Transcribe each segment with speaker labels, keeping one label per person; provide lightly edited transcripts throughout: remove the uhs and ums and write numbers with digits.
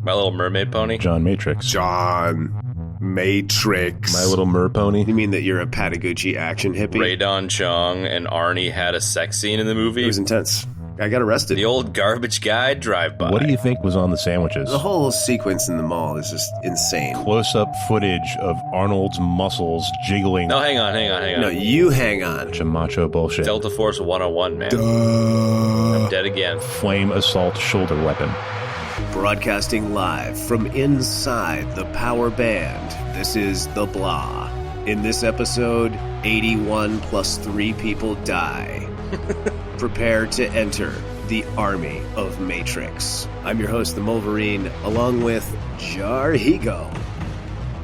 Speaker 1: My Little Mermaid Pony?
Speaker 2: John Matrix.
Speaker 3: John Matrix.
Speaker 2: My Little Mer Pony.
Speaker 3: You mean that you're a Patagucci action hippie?
Speaker 1: Ray Don Chong and Arnie had a sex scene in the movie.
Speaker 3: It was intense. I got arrested.
Speaker 1: The old garbage guy drive-by.
Speaker 2: What do you think was on the sandwiches?
Speaker 3: The whole sequence in the mall is just insane.
Speaker 2: Close-up footage of Arnold's muscles jiggling.
Speaker 1: No, hang on.
Speaker 3: No, you hang on.
Speaker 2: Bunch of macho bullshit.
Speaker 1: Delta Force 101, man.
Speaker 3: Duh.
Speaker 1: I'm dead again.
Speaker 2: Flame assault shoulder weapon.
Speaker 3: Broadcasting live from inside the power band, this is The Blah. In this episode, 81 plus 3 people die. Prepare to enter the army of Matrix. I'm your host, the Wolverine, along with Jarhigo.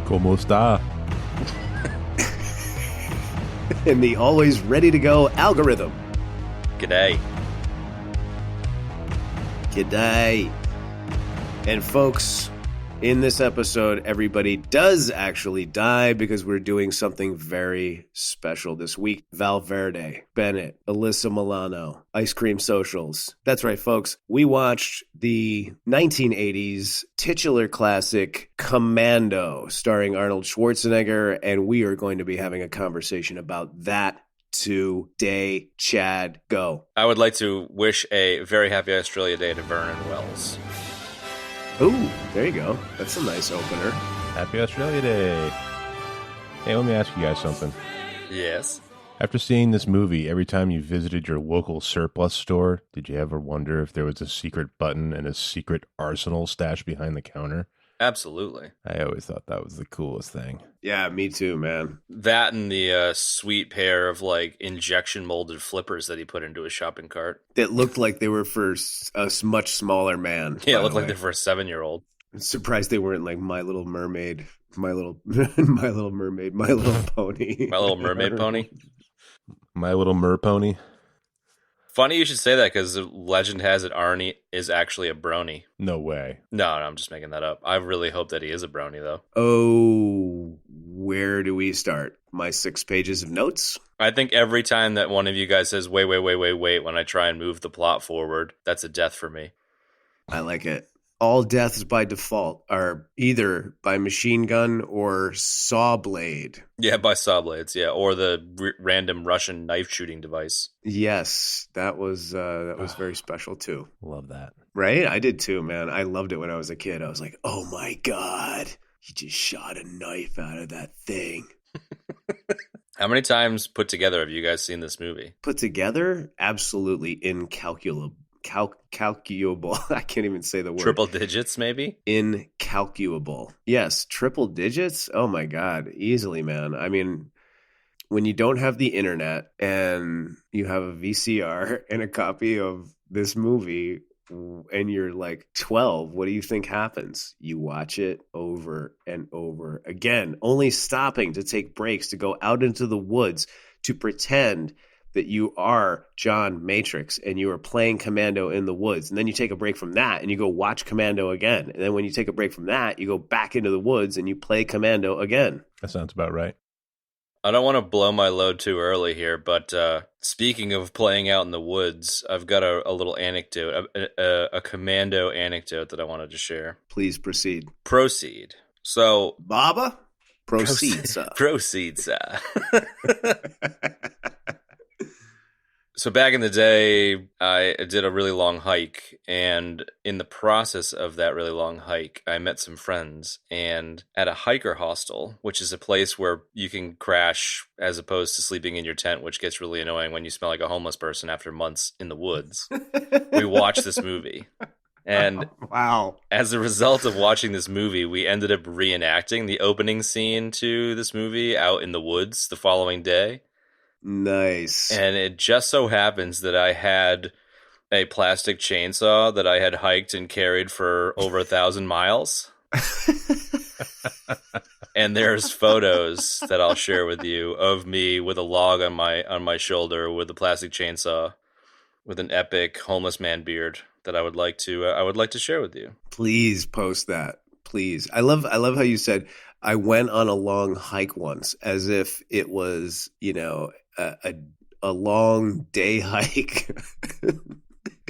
Speaker 2: Como esta?
Speaker 3: And the always ready-to-go Algorithm.
Speaker 1: G'day.
Speaker 3: G'day. And folks, in this episode, everybody does actually die because we're doing something very special this week. Verde, Bennett, Alyssa Milano, Ice Cream Socials. That's right, folks. We watched the 1980s titular classic Commando, starring Arnold Schwarzenegger, and we are going to be having a conversation about that today. Chad, go.
Speaker 1: I would like to wish a very happy Australia Day to Vernon Wells.
Speaker 3: Ooh, there you go. That's a nice opener.
Speaker 2: Happy Australia Day. Hey, let me ask you guys something.
Speaker 1: Yes.
Speaker 2: After seeing this movie, every time you visited your local surplus store, did you ever wonder if there was a secret button and a secret arsenal stashed behind the counter?
Speaker 1: Absolutely.
Speaker 2: I always thought that was the coolest thing.
Speaker 3: Yeah, me too, man.
Speaker 1: That and the sweet pair of like injection molded flippers that he put into his shopping cart.
Speaker 3: That looked like they were for a much smaller man.
Speaker 1: Yeah, it looked like they're for a 7-year-old.
Speaker 3: I'm surprised they weren't like My Little Mermaid, My Little Mermaid, My Little Pony.
Speaker 1: My Little Mermaid Pony?
Speaker 2: My Little Mer Pony?
Speaker 1: Funny you should say that because legend has it Arnie is actually a brony.
Speaker 2: No way.
Speaker 1: No, I'm just making that up. I really hope that he is a brony, though.
Speaker 3: Oh, where do we start? My 6 pages of notes?
Speaker 1: I think every time that one of you guys says, wait, when I try and move the plot forward, that's a death for me.
Speaker 3: I like it. All deaths by default are either by machine gun or saw blade.
Speaker 1: Yeah, by saw blades, yeah. Or the random Russian knife shooting device.
Speaker 3: Yes, that was very special too.
Speaker 2: Love that.
Speaker 3: Right? I did too, man. I loved it when I was a kid. I was like, oh my God, he just shot a knife out of that thing.
Speaker 1: How many times put together have you guys seen this movie?
Speaker 3: Put together? Absolutely incalculable. Calculable. I can't even say the word.
Speaker 1: Triple digits, maybe?
Speaker 3: Incalculable. Yes, triple digits? Oh my God. Easily, man. I mean, when you don't have the internet and you have a VCR and a copy of this movie and you're like 12, what do you think happens? You watch it over and over again, only stopping to take breaks to go out into the woods to pretend that you are John Matrix and you are playing Commando in the woods. And then you take a break from that and you go watch Commando again. And then when you take a break from that, you go back into the woods and you play Commando again.
Speaker 2: That sounds about right.
Speaker 1: I don't want to blow my load too early here, but speaking of playing out in the woods, I've got a little anecdote, a Commando anecdote that I wanted to share.
Speaker 3: Please proceed.
Speaker 1: Proceed. So,
Speaker 3: Baba? Proceed, sir.
Speaker 1: Proceed, sir. So back in the day, I did a really long hike, and in the process of that really long hike, I met some friends, and at a hiker hostel, which is a place where you can crash as opposed to sleeping in your tent, which gets really annoying when you smell like a homeless person after months in the woods, we watched this movie. And
Speaker 3: wow.
Speaker 1: As a result of watching this movie, we ended up reenacting the opening scene to this movie out in the woods the following day.
Speaker 3: Nice.
Speaker 1: And it just so happens that I had a plastic chainsaw that I had hiked and carried for over 1,000 miles. And there's photos that I'll share with you of me with a log on my shoulder with a plastic chainsaw with an epic homeless man beard that I would like to share with you.
Speaker 3: Please post that. Please. I love how you said I went on a long hike once, as if it was, a long day hike.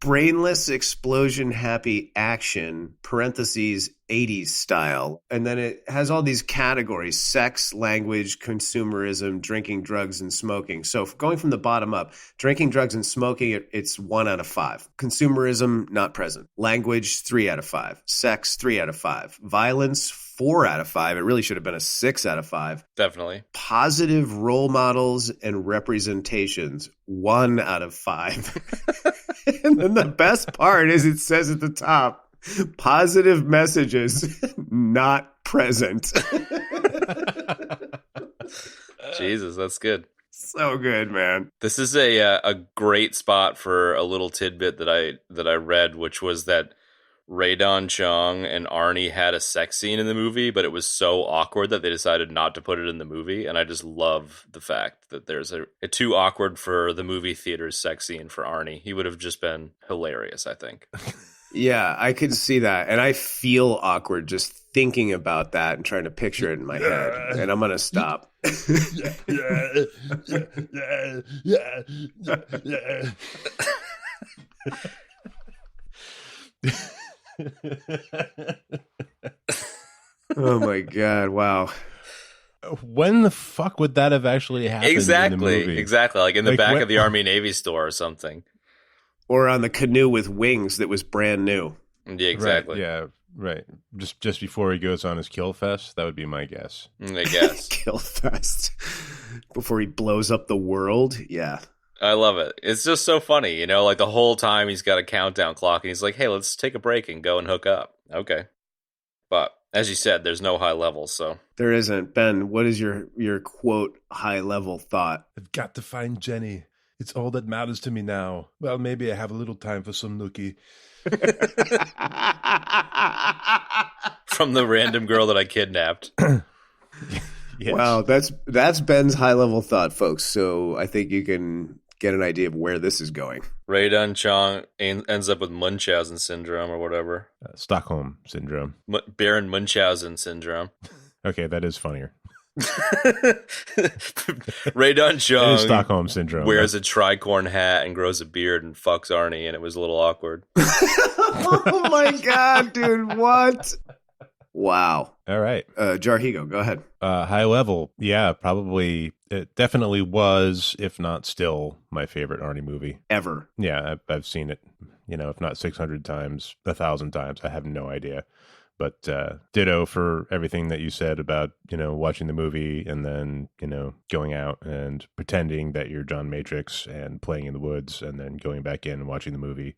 Speaker 3: brainless explosion happy action, parentheses, 80s style. And then it has all these categories: sex, language, consumerism, drinking, drugs, and smoking. So going from the bottom up, drinking, drugs, and smoking, it's 1 out of 5. Consumerism, not present. Language, 3 out of 5. Sex, 3 out of 5. Violence, 4 out of 5. It really should have been a 6 out of 5.
Speaker 1: Definitely.
Speaker 3: Positive role models and representations, 1 out of 5. And then the best part is it says at the top, positive messages not present.
Speaker 1: Jesus, that's good.
Speaker 3: So good, man.
Speaker 1: This is a great spot for a little tidbit that I read, which was that Raydon Chong and Arnie had a sex scene in the movie, but it was so awkward that they decided not to put it in the movie. And I just love the fact that there's a too awkward for the movie theater's sex scene for Arnie. He would have just been hilarious, I think.
Speaker 3: Yeah, I could see that. And I feel awkward just thinking about that and trying to picture it in my head. And I'm going to stop. Oh my God. Wow.
Speaker 2: When the fuck would that have actually happened?
Speaker 1: Exactly.
Speaker 2: In the movie?
Speaker 1: Exactly. Like in the back of the Army Navy store or something.
Speaker 3: Or on the canoe with wings that was brand new.
Speaker 1: Yeah, exactly.
Speaker 2: Right, yeah, right. Just before he goes on his kill fest, that would be my guess.
Speaker 1: I guess.
Speaker 3: Kill fest. Before he blows up the world. Yeah.
Speaker 1: I love it. It's just so funny, like the whole time he's got a countdown clock and he's like, hey, let's take a break and go and hook up. Okay. But as you said, there's no high levels, so.
Speaker 3: There isn't. Ben, what is your quote high level thought?
Speaker 2: I've got to find Jenny. It's all that matters to me now. Well, maybe I have a little time for some nookie.
Speaker 1: From the random girl that I kidnapped.
Speaker 2: Yes.
Speaker 3: Wow, that's Ben's high level thought, folks. So I think you can get an idea of where this is going.
Speaker 1: Raydon Chong ends up with Munchausen syndrome or whatever.
Speaker 2: Stockholm syndrome.
Speaker 1: Baron Munchausen syndrome.
Speaker 2: Okay, that is funnier.
Speaker 1: Raydon Chong
Speaker 2: Stockholm syndrome
Speaker 1: wears a tricorn hat and grows a beard and fucks Arnie, and it was a little awkward.
Speaker 3: Oh my God, dude, what? Wow.
Speaker 2: All right.
Speaker 3: Jarhigo, go ahead.
Speaker 2: High level. Yeah, probably. It definitely was, if not still, my favorite Arnie movie.
Speaker 3: Ever.
Speaker 2: Yeah, I've seen it, if not 600 times, 1,000 times. I have no idea. But ditto for everything that you said about, watching the movie and then, going out and pretending that you're John Matrix and playing in the woods and then going back in and watching the movie.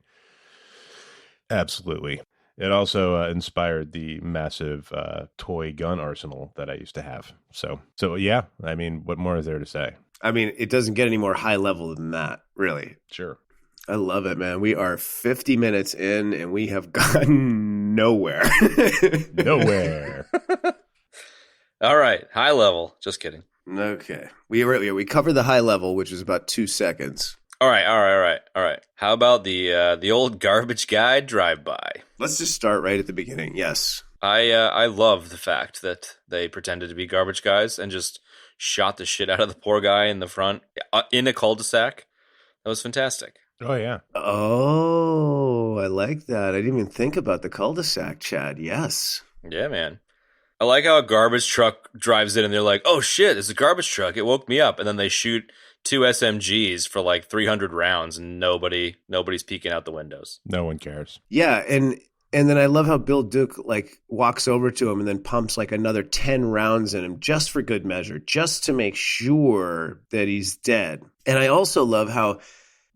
Speaker 2: Absolutely. It also inspired the massive toy gun arsenal that I used to have. So yeah, I mean, what more is there to say?
Speaker 3: I mean, it doesn't get any more high level than that, really.
Speaker 2: Sure.
Speaker 3: I love it, man. We are 50 minutes in and we have gotten nowhere.
Speaker 2: Nowhere.
Speaker 1: All right. High level. Just kidding.
Speaker 3: Okay. We covered the high level, which is about 2 seconds.
Speaker 1: All right. How about the old garbage guy drive-by?
Speaker 3: Let's just start right at the beginning. Yes.
Speaker 1: I love the fact that they pretended to be garbage guys and just shot the shit out of the poor guy in the front in a cul-de-sac. That was fantastic.
Speaker 2: Oh, yeah.
Speaker 3: Oh, I like that. I didn't even think about the cul-de-sac, Chad. Yes.
Speaker 1: Yeah, man. I like how a garbage truck drives in and they're like, oh shit, it's a garbage truck. It woke me up. And then they shoot 2 SMGs for like 300 rounds and nobody's peeking out the windows.
Speaker 2: No one cares.
Speaker 3: Yeah, and then I love how Bill Duke walks over to him and then pumps like another 10 rounds in him just for good measure, just to make sure that he's dead. And I also love how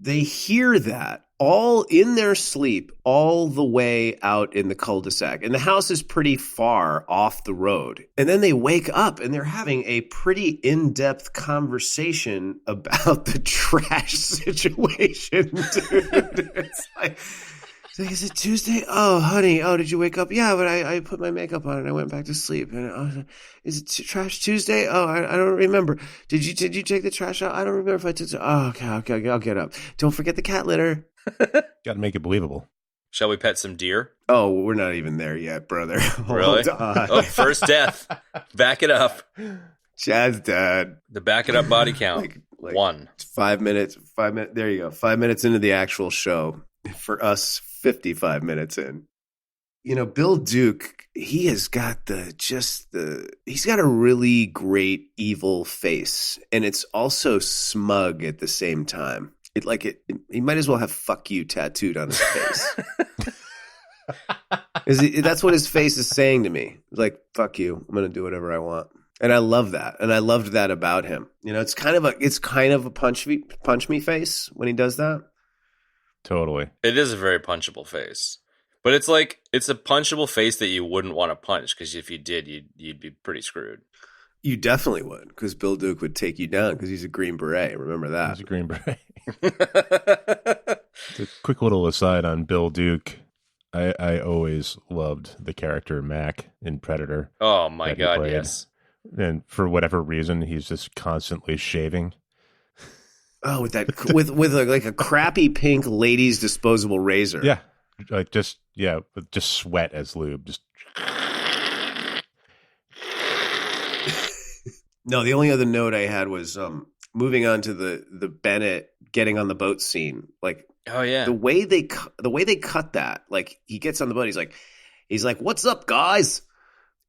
Speaker 3: they hear that all in their sleep all the way out in the cul-de-sac. And the house is pretty far off the road. And then they wake up and they're having a pretty in-depth conversation about the trash situation, dude. It's like, is it Tuesday? Oh, honey. Oh, did you wake up? Yeah, but I put my makeup on and I went back to sleep. And is it Trash Tuesday? Oh, I don't remember. Did you take the trash out? I don't remember if I took. Oh, okay. I'll get up. Don't forget the cat litter.
Speaker 2: Got to make it believable.
Speaker 1: Shall we pet some deer?
Speaker 3: Oh, we're not even there yet, brother.
Speaker 1: Really?
Speaker 3: Hold on.
Speaker 1: Oh, first death. Back it up.
Speaker 3: Chad's dead.
Speaker 1: The back it up body count.
Speaker 3: Like
Speaker 1: 1.
Speaker 3: 5 minutes. 5 minutes. There you go. 5 minutes into the actual show. For us, 55 minutes in. You know, Bill Duke, he has got he's got a really great evil face. And it's also smug at the same time. He might as well have "fuck you" tattooed on his face. That's what his face is saying to me. Like, fuck you. I'm going to do whatever I want. And I love that. And I loved that about him. You know, it's kind of a punch me face when he does that.
Speaker 2: Totally.
Speaker 1: It is a very punchable face. But it's like, it's a punchable face that you wouldn't want to punch, because if you did, you'd be pretty screwed.
Speaker 3: You definitely would, because Bill Duke would take you down because he's a Green Beret. Remember that?
Speaker 2: He's a Green Beret. A quick little aside on Bill Duke. I always loved the character Mac in Predator.
Speaker 1: Oh my God, yes.
Speaker 2: And for whatever reason, he's just constantly shaving.
Speaker 3: Oh, with like a crappy pink ladies' disposable razor.
Speaker 2: Yeah, with just sweat as lube. Just
Speaker 3: no. The only other note I had was moving on to the Bennett getting on the boat scene. Like,
Speaker 1: oh yeah,
Speaker 3: the way they cut that. Like, he gets on the boat. He's like, "What's up, guys?"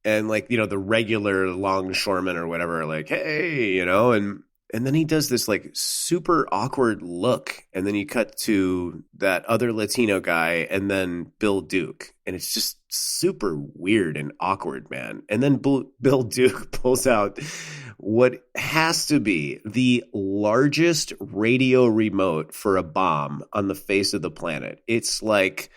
Speaker 3: And like, you know, the regular longshoremen or whatever are like, "Hey," you know, and then he does this like super awkward look, and then you cut to that other Latino guy, and then Bill Duke, and it's just super weird and awkward, man. And then Bill Duke pulls out what has to be the largest radio remote for a bomb on the face of the planet. It's like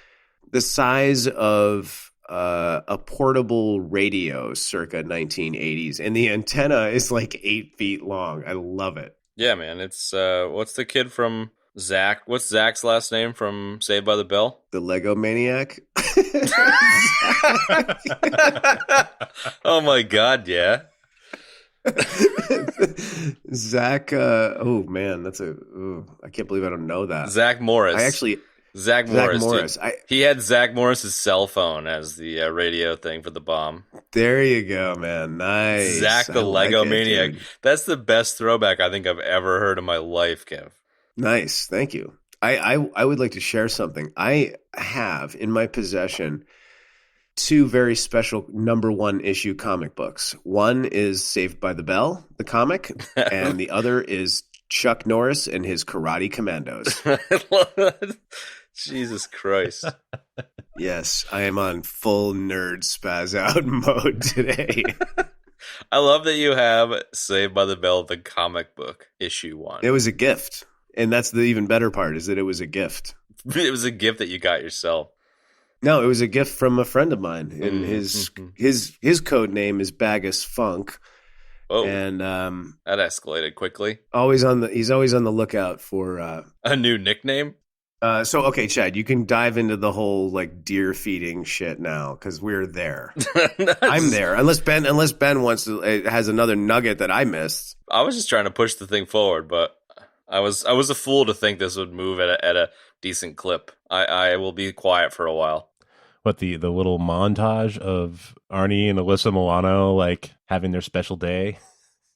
Speaker 3: the size of a portable radio circa 1980s, and the antenna is like 8 feet long. I love it.
Speaker 1: Yeah, man. It's what's the kid from Zack? What's Zack's last name from Saved by the Bell?
Speaker 3: The Lego Maniac.
Speaker 1: Oh my God, yeah.
Speaker 3: Zack. Oh man, I can't believe I don't know that.
Speaker 1: Zack Morris. Zack
Speaker 3: Morris.
Speaker 1: He had Zack Morris's cell phone as the radio thing for the bomb.
Speaker 3: There you go, man. Nice.
Speaker 1: Zack the Lego Maniac. Dude. That's the best throwback I think I've ever heard in my life, Kev.
Speaker 3: Nice. Thank you. I would like to share something. I have in my possession 2 very special #1 issue comic books. One is Saved by the Bell, the comic, and the other is Chuck Norris and his Karate Commandos.
Speaker 1: I love that. Jesus Christ.
Speaker 3: Yes, I am on full nerd spaz out mode today.
Speaker 1: I love that you have Saved by the Bell, the comic book, issue 1.
Speaker 3: It was a gift. And that's the even better part, is that it was a gift.
Speaker 1: It was a gift that you got yourself.
Speaker 3: No, it was a gift from a friend of mine. And his code name is Bagus Funk.
Speaker 1: Oh,
Speaker 3: and
Speaker 1: that escalated quickly.
Speaker 3: He's always on the lookout for
Speaker 1: a new nickname.
Speaker 3: So okay, Chad, you can dive into the whole like deer feeding shit now, because we're there. I'm there, unless Ben has another nugget that I missed.
Speaker 1: I was just trying to push the thing forward, but I was a fool to think this would move at a decent clip. I will be quiet for a while.
Speaker 2: What, the little montage of Arnie and Alyssa Milano like having their special day,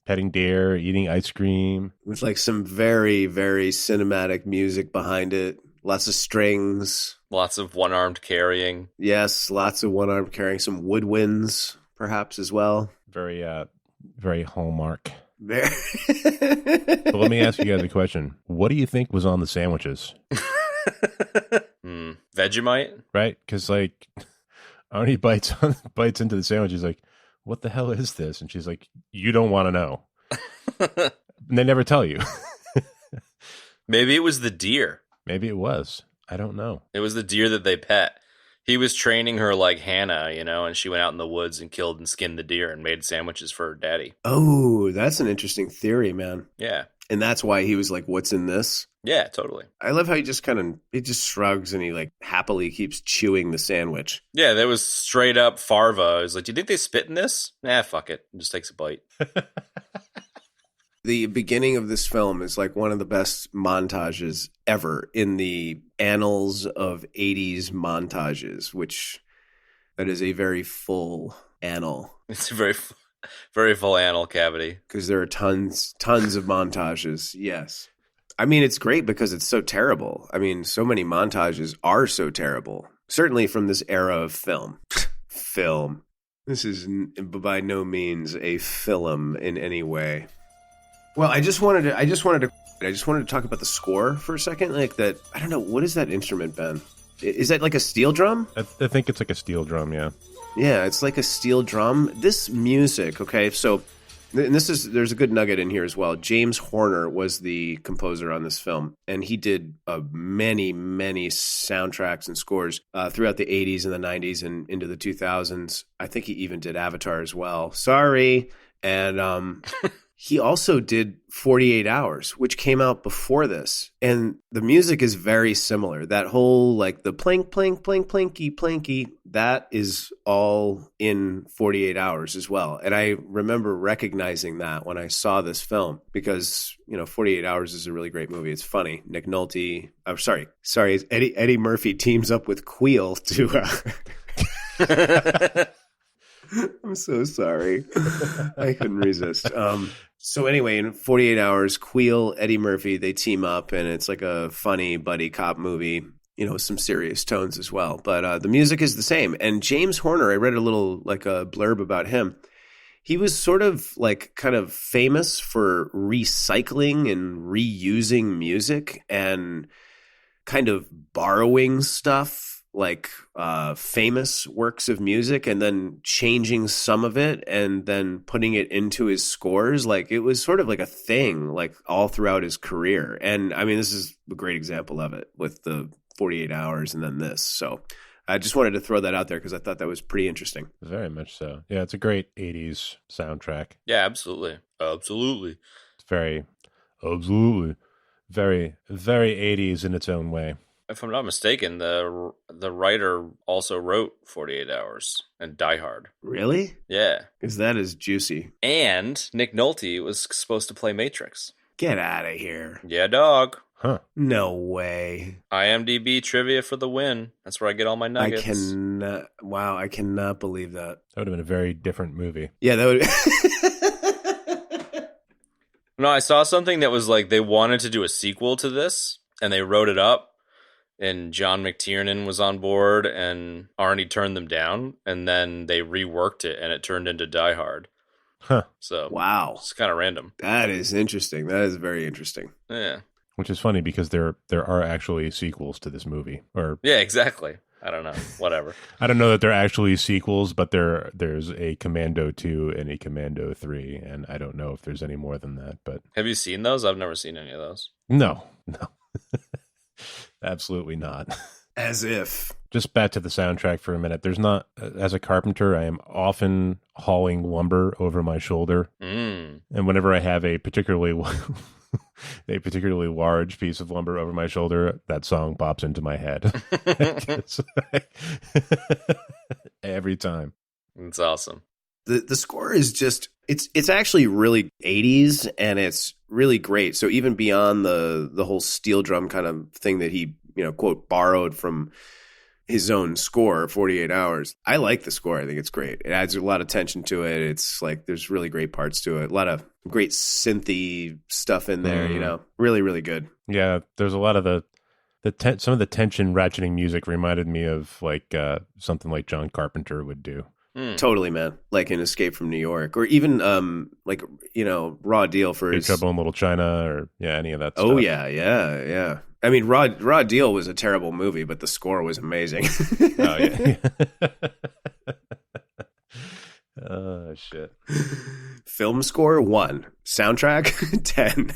Speaker 2: petting deer, eating ice cream,
Speaker 3: with like some very, very cinematic music behind it. Lots of strings,
Speaker 1: lots of one-armed carrying.
Speaker 3: Yes, lots of one-armed carrying. Some woodwinds, perhaps, as well.
Speaker 2: Very, very Hallmark.
Speaker 3: Very.
Speaker 2: But let me ask you guys a question. What do you think was on the sandwiches?
Speaker 1: Vegemite,
Speaker 2: right? Because like Arnie bites into the sandwich. He's like, "What the hell is this?" And she's like, "You don't want to know." And they never tell you.
Speaker 1: Maybe it was the deer.
Speaker 2: Maybe it was. I don't know.
Speaker 1: It was the deer that they pet. He was training her like Hanna, you know, and she went out in the woods and killed and skinned the deer and made sandwiches for her daddy.
Speaker 3: Oh, that's an interesting theory, man.
Speaker 1: Yeah.
Speaker 3: And that's why he was like, "What's in this?"
Speaker 1: Yeah, totally.
Speaker 3: I love how he just shrugs and he like happily keeps chewing the sandwich.
Speaker 1: Yeah, that was straight up Farva. He's like, "Do you think they spit in this?" Nah, fuck it. Just takes a bite.
Speaker 3: The beginning of this film is like one of the best montages ever in the annals of 80s montages, which that is a very full annal.
Speaker 1: It's a very, very full annal cavity.
Speaker 3: Because there are tons of montages. Yes. I mean, it's great because it's so terrible. I mean, so many montages are so terrible. Certainly from this era of film. Film. This is by no means a film in any way. Well, I just wanted to talk about the score for a second. Like that, I don't know, what is that instrument, Ben? Is that like a steel drum?
Speaker 2: I think it's like a steel drum, yeah.
Speaker 3: Yeah, it's like a steel drum. This music, okay, so and there's a good nugget in here as well. James Horner was the composer on this film, and he did many soundtracks and scores throughout the 80s and the 90s and into the 2000s. I think he even did Avatar as well. Sorry. And he also did 48 Hours, which came out before this. And the music is very similar. That whole, like, the plank, plank, plank, planky, planky, that is all in 48 Hours as well. And I remember recognizing that when I saw this film because, 48 Hours is a really great movie. It's funny. Nick Nolte, I'm sorry, it's Eddie Murphy teams up with Queel to... I'm so sorry. I couldn't resist. So anyway, in 48 Hours, Queel, Eddie Murphy, they team up, and it's like a funny buddy cop movie, with some serious tones as well. But the music is the same. And James Horner, I read a little, like a blurb about him. He was sort of like kind of famous for recycling and reusing music and kind of borrowing stuff, like famous works of music, and then changing some of it and then putting it into his scores. Like it was sort of like a thing, like all throughout his career. And I mean, this is a great example of it with the 48 Hours and then this. So I just wanted to throw that out there because I thought that was pretty interesting.
Speaker 2: Very much so. Yeah, it's a great 80s soundtrack.
Speaker 1: Yeah, absolutely. Absolutely.
Speaker 2: It's very 80s in its own way.
Speaker 1: If I'm not mistaken, the writer also wrote 48 Hours and Die Hard.
Speaker 3: Really?
Speaker 1: Yeah.
Speaker 3: Because that is juicy.
Speaker 1: And Nick Nolte was supposed to play Matrix.
Speaker 3: Get out of here.
Speaker 1: Yeah, dog.
Speaker 2: Huh.
Speaker 3: No way.
Speaker 1: IMDb trivia for the win. That's where I get all my nuggets.
Speaker 3: I cannot believe that.
Speaker 2: That would have been a very different movie.
Speaker 3: Yeah, that would.
Speaker 1: No, I saw something that was like they wanted to do a sequel to this, and they wrote it up. And John McTiernan was on board, and Arnie turned them down, and then they reworked it, and it turned into Die Hard.
Speaker 2: Huh.
Speaker 1: So
Speaker 3: wow,
Speaker 1: it's kind of random.
Speaker 3: That is interesting. That is very interesting.
Speaker 1: Yeah.
Speaker 2: Which is funny because there are actually sequels to this movie. Or
Speaker 1: yeah, exactly. I don't know. Whatever.
Speaker 2: I don't know that they're actually sequels, but there's a Commando 2 and a Commando 3, and I don't know if there's any more than that. But
Speaker 1: have you seen those? I've never seen any of those.
Speaker 2: No. Absolutely not.
Speaker 3: As if.
Speaker 2: Just back to the soundtrack for a minute. There's not, as a carpenter, I am often hauling lumber over my shoulder. And whenever I have a particularly large piece of lumber over my shoulder, that song pops into my head. Every time.
Speaker 1: It's awesome.
Speaker 3: The score is just, it's actually really 80s, and it's really great. So even beyond the whole steel drum kind of thing that he, quote, borrowed from his own score, 48 Hours, I like the score. I think it's great. It adds a lot of tension to it. It's like there's really great parts to it. A lot of great synthy stuff in there, really, really good.
Speaker 2: Yeah, there's a lot of some of the tension ratcheting music reminded me of like something like John Carpenter would do.
Speaker 3: Totally, man. Like in Escape from New York, or even Raw Deal for his
Speaker 2: Trouble in Little China, or any of that stuff.
Speaker 3: Oh yeah. I mean, Raw Deal was a terrible movie, but the score was amazing.
Speaker 2: Oh yeah. Oh shit.
Speaker 3: Film score 1, soundtrack 10.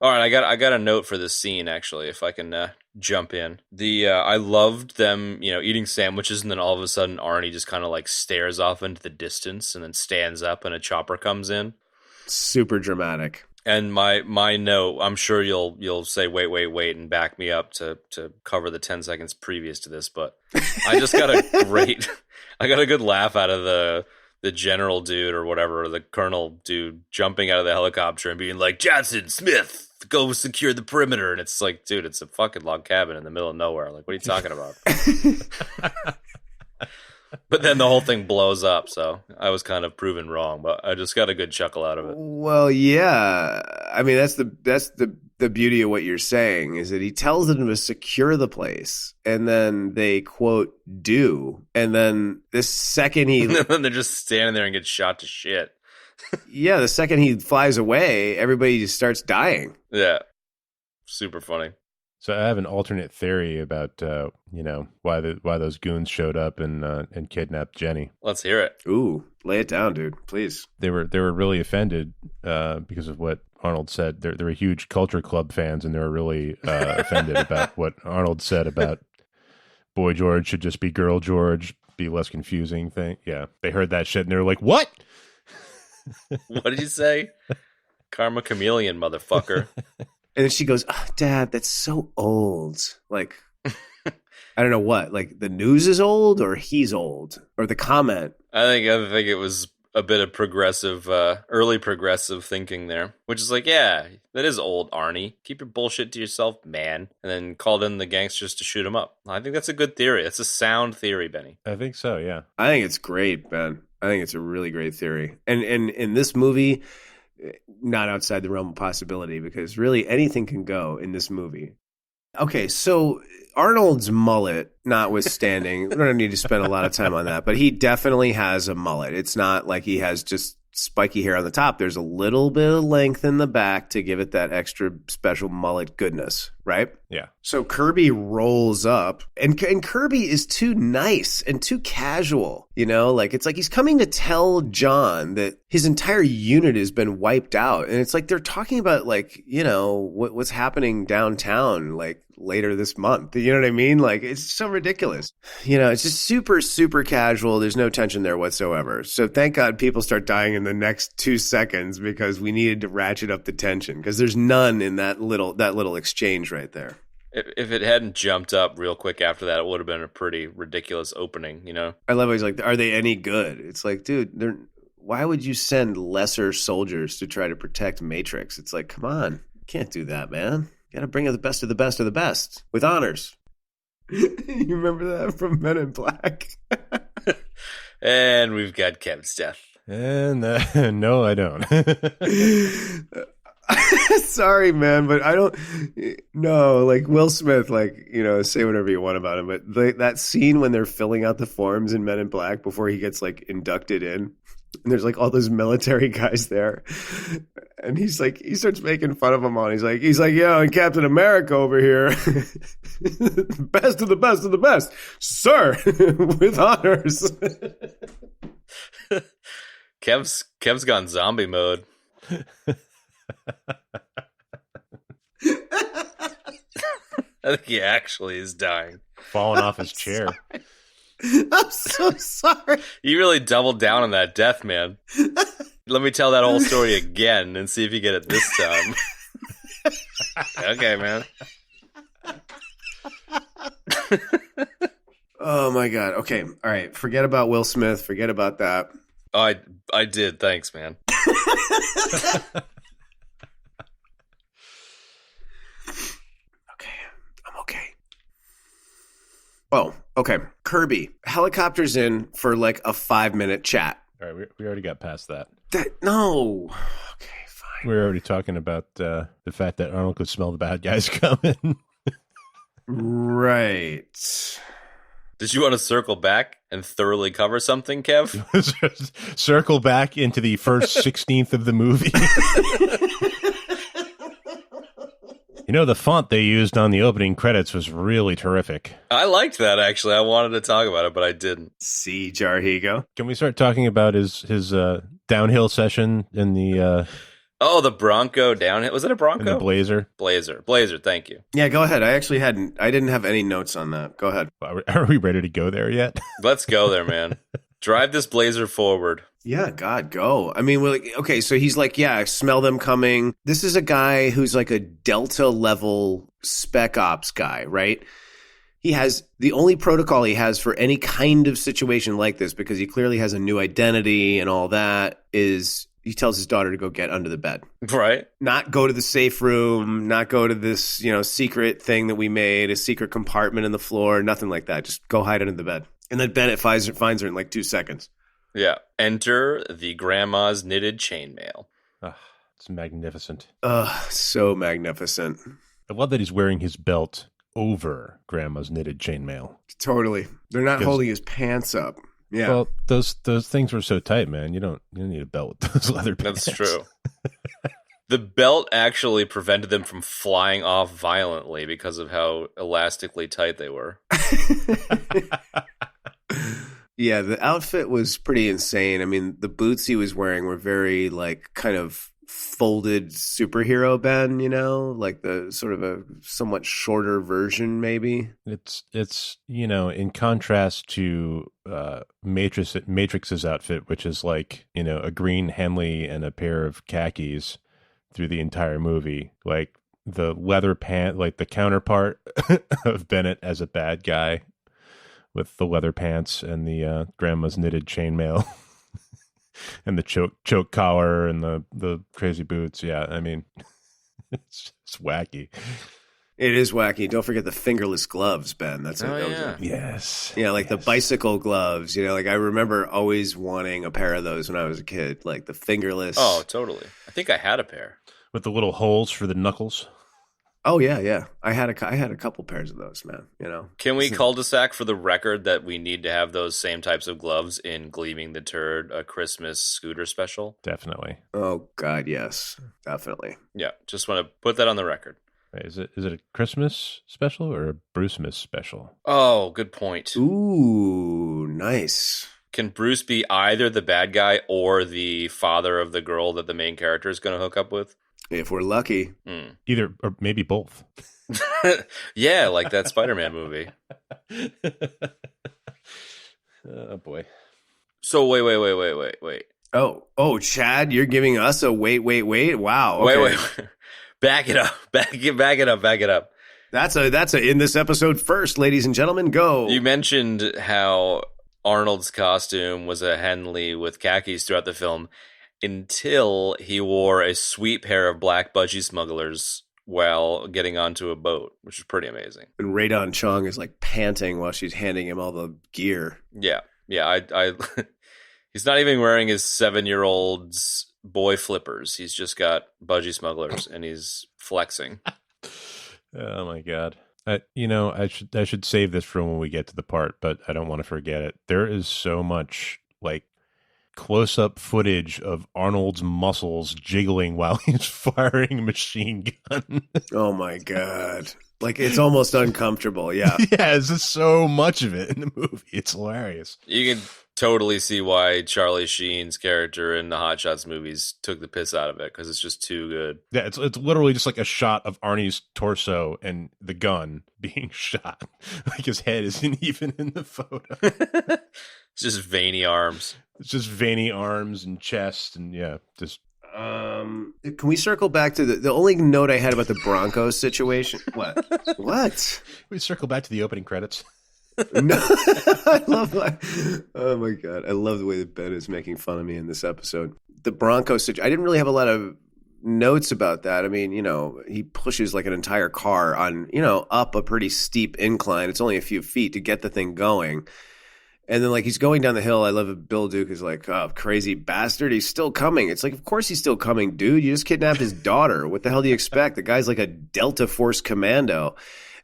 Speaker 1: All right, I got a note for this scene, actually, if I can jump in. I loved them, eating sandwiches, and then all of a sudden Arnie just kind of like stares off into the distance and then stands up and a chopper comes in.
Speaker 3: Super dramatic.
Speaker 1: And my note, I'm sure you'll say wait and back me up to cover the 10 seconds previous to this, but I just got I got a good laugh out of the general dude or whatever, the colonel dude jumping out of the helicopter and being like, Johnson, Smith, go secure the perimeter. And it's like, dude, it's a fucking log cabin in the middle of nowhere. Like, what are you talking about? But then the whole thing blows up, so I was kind of proven wrong, but I just got a good chuckle out of it.
Speaker 3: Well, yeah. I mean, that's the beauty of what you're saying is that he tells them to secure the place, and then they quote do, and then the second he
Speaker 1: And then they're just standing there and get shot to shit.
Speaker 3: yeah, the second he flies away, everybody just starts dying.
Speaker 1: Yeah. Super funny.
Speaker 2: So I have an alternate theory about why those goons showed up and kidnapped Jenny.
Speaker 1: Let's hear it.
Speaker 3: Ooh, lay it down, dude, please.
Speaker 2: They were really offended because of what Arnold said. They were huge Culture Club fans, and they were really offended about what Arnold said about Boy George should just be Girl George, be less confusing thing. Yeah, they heard that shit and they were like, "What?
Speaker 1: What did you say? Karma chameleon, motherfucker."
Speaker 3: And then she goes, oh, Dad, that's so old. Like, I don't know what. Like, the news is old or he's old? Or the comment.
Speaker 1: I think it was a bit of progressive, early progressive thinking there, which is like, yeah, that is old, Arnie. Keep your bullshit to yourself, man. And then called in the gangsters to shoot him up. I think that's a good theory. That's a sound theory, Benny.
Speaker 2: I think so, yeah.
Speaker 3: I think it's great, Ben. I think it's a really great theory. And in this movie, not outside the realm of possibility, because really anything can go in this movie. Okay, so Arnold's mullet notwithstanding, we don't need to spend a lot of time on that, but he definitely has a mullet. It's not like he has just spiky hair on the top. There's a little bit of length in the back to give it that extra special mullet goodness, right?
Speaker 2: Yeah.
Speaker 3: So Kirby rolls up, and Kirby is too nice and too casual, like it's like he's coming to tell John that his entire unit has been wiped out. And it's like they're talking about what's happening downtown like later this month. You know what I mean? Like it's so ridiculous. It's just super, super casual. There's no tension there whatsoever. So thank God people start dying in the next 2 seconds because we needed to ratchet up the tension because there's none in that little exchange right there.
Speaker 1: If it hadn't jumped up real quick after that, it would have been a pretty ridiculous opening,
Speaker 3: I love how he's like, are they any good? It's like, dude, why would you send lesser soldiers to try to protect Matrix? It's like, come on. Can't do that, man. You gotta bring out the best of the best of the best with honors. You remember that from Men in Black?
Speaker 1: And we've got Kevin's death.
Speaker 2: And no, I don't.
Speaker 3: Sorry, man, but I don't know. Like Will Smith, say whatever you want about him, but that scene when they're filling out the forms in Men in Black before he gets inducted in, and there's all those military guys there, and he's like, he starts making fun of them all. He's like, yeah, and Captain America over here, best of the best of the best, sir, with honors.
Speaker 1: Kev's gone zombie mode. I think he actually is dying.
Speaker 2: Falling off his chair.
Speaker 3: I'm so sorry.
Speaker 1: You really doubled down on that death, man. Let me tell that whole story again and see if you get it this time. Okay, man.
Speaker 3: Oh my God. Okay. All right. Forget about Will Smith. Forget about that.
Speaker 1: Oh, I did. Thanks, man.
Speaker 3: I'm okay. Oh, okay. Kirby helicopters in for a 5-minute chat.
Speaker 2: All right, we already got past that.
Speaker 3: No. Okay, fine.
Speaker 2: We were already talking about the fact that Arnold could smell the bad guys coming.
Speaker 3: Right.
Speaker 1: Did you want to circle back and thoroughly cover something, Kev?
Speaker 2: Circle back into the first 16th of the movie. The font they used on the opening credits was really terrific.
Speaker 1: I liked that, actually. I wanted to talk about it, but I didn't.
Speaker 3: See, Jarhigo.
Speaker 2: Can we start talking about his downhill session in the...
Speaker 1: Oh, the Bronco downhill. Was it a Bronco?
Speaker 2: In the Blazer.
Speaker 1: Blazer, thank you.
Speaker 3: Yeah, go ahead. I didn't have any notes on that. Go ahead.
Speaker 2: Are we ready to go there yet?
Speaker 1: Let's go there, man. Drive this Blazer forward.
Speaker 3: Yeah, God, go. I mean, okay, so he's like, yeah, I smell them coming. This is a guy who's like a Delta level spec ops guy, right? He has the only protocol he has for any kind of situation like this, because he clearly has a new identity and all that, is he tells his daughter to go get under the bed.
Speaker 1: Right.
Speaker 3: Not go to the safe room, not go to this, secret thing that we made, a secret compartment in the floor, nothing like that. Just go hide under the bed. And then Bennett finds her in like 2 seconds.
Speaker 1: Yeah. Enter the grandma's knitted chainmail.
Speaker 2: It's magnificent.
Speaker 3: So magnificent.
Speaker 2: I love that he's wearing his belt over grandma's knitted chainmail.
Speaker 3: Totally. They're not holding his pants up. Yeah.
Speaker 2: Well, those things were so tight, man. You don't need a belt with those leather pants.
Speaker 1: That's true. The belt actually prevented them from flying off violently because of how elastically tight they were.
Speaker 3: Yeah, the outfit was pretty insane. I mean, the boots he was wearing were very, like, kind of folded superhero Ben, you know? Like the sort of a somewhat shorter version, maybe.
Speaker 2: It's in contrast to Matrix's outfit, which is like, a green Henley and a pair of khakis through the entire movie. Like the leather pant, like the counterpart of Bennett as a bad guy with the leather pants and the grandma's knitted chainmail and the choke collar and the crazy boots. Yeah, I mean, it's wacky.
Speaker 3: It is wacky. Don't forget the fingerless gloves, Ben. That's
Speaker 2: Yes.
Speaker 3: Yeah, like the bicycle gloves. Like I remember always wanting a pair of those when I was a kid. Like the fingerless.
Speaker 1: Oh, totally. I think I had a pair
Speaker 2: with the little holes for the knuckles.
Speaker 3: Oh yeah. I had a couple pairs of those, man.
Speaker 1: Can we cul-de-sac for the record that we need to have those same types of gloves in Gleaming the Turd, a Christmas scooter special?
Speaker 2: Definitely.
Speaker 3: Oh God, yes, definitely.
Speaker 1: Yeah, just want to put that on the record.
Speaker 2: Wait, is it a Christmas special or a Brucemas special?
Speaker 1: Oh, good point.
Speaker 3: Ooh, nice.
Speaker 1: Can Bruce be either the bad guy or the father of the girl that the main character is going to hook up with?
Speaker 3: If we're lucky.
Speaker 2: Either, or maybe both.
Speaker 1: Yeah, like that Spider-Man movie.
Speaker 2: Oh, boy.
Speaker 1: So, wait.
Speaker 3: Oh, Chad, you're giving us a wait. Wow. Okay.
Speaker 1: Wait. Back it up.
Speaker 3: That's a in this episode first, ladies and gentlemen, go.
Speaker 1: You mentioned how Arnold's costume was a Henley with khakis throughout the film until he wore a sweet pair of black budgie smugglers while getting onto a boat, which is pretty amazing.
Speaker 3: And Radon Chong is like panting while she's handing him all the gear.
Speaker 1: Yeah. I he's not even wearing his 7-year-old's boy flippers. He's just got budgie smugglers and he's flexing.
Speaker 2: Oh my God. I should save this for when we get to the part, but I don't want to forget it. There is so much like close-up footage of Arnold's muscles jiggling while he's firing a machine gun.
Speaker 3: Oh my God. Like it's almost uncomfortable. Yeah.
Speaker 2: Yeah, there's just so much of it in the movie. It's hilarious.
Speaker 1: You can totally see why Charlie Sheen's character in the Hot Shots movies took the piss out of it because it's just too good.
Speaker 2: Yeah, it's literally just like a shot of Arnie's torso and the gun being shot. Like his head isn't even in the photo.
Speaker 1: It's just veiny arms.
Speaker 2: It's just veiny arms and chest and just.
Speaker 3: Can we circle back to the only note I had about the Broncos situation? What?
Speaker 2: We circle back to the opening credits.
Speaker 3: No, oh my God. I love the way that Ben is making fun of me in this episode. The Broncos situation. I didn't really have a lot of notes about that. I mean, he pushes like an entire car on, up a pretty steep incline. It's only a few feet to get the thing going. And then, like, he's going down the hill. I love it. Bill Duke is like, oh, crazy bastard. He's still coming. It's like, of course he's still coming, dude. You just kidnapped his daughter. What the hell do you expect? The guy's like a Delta Force commando.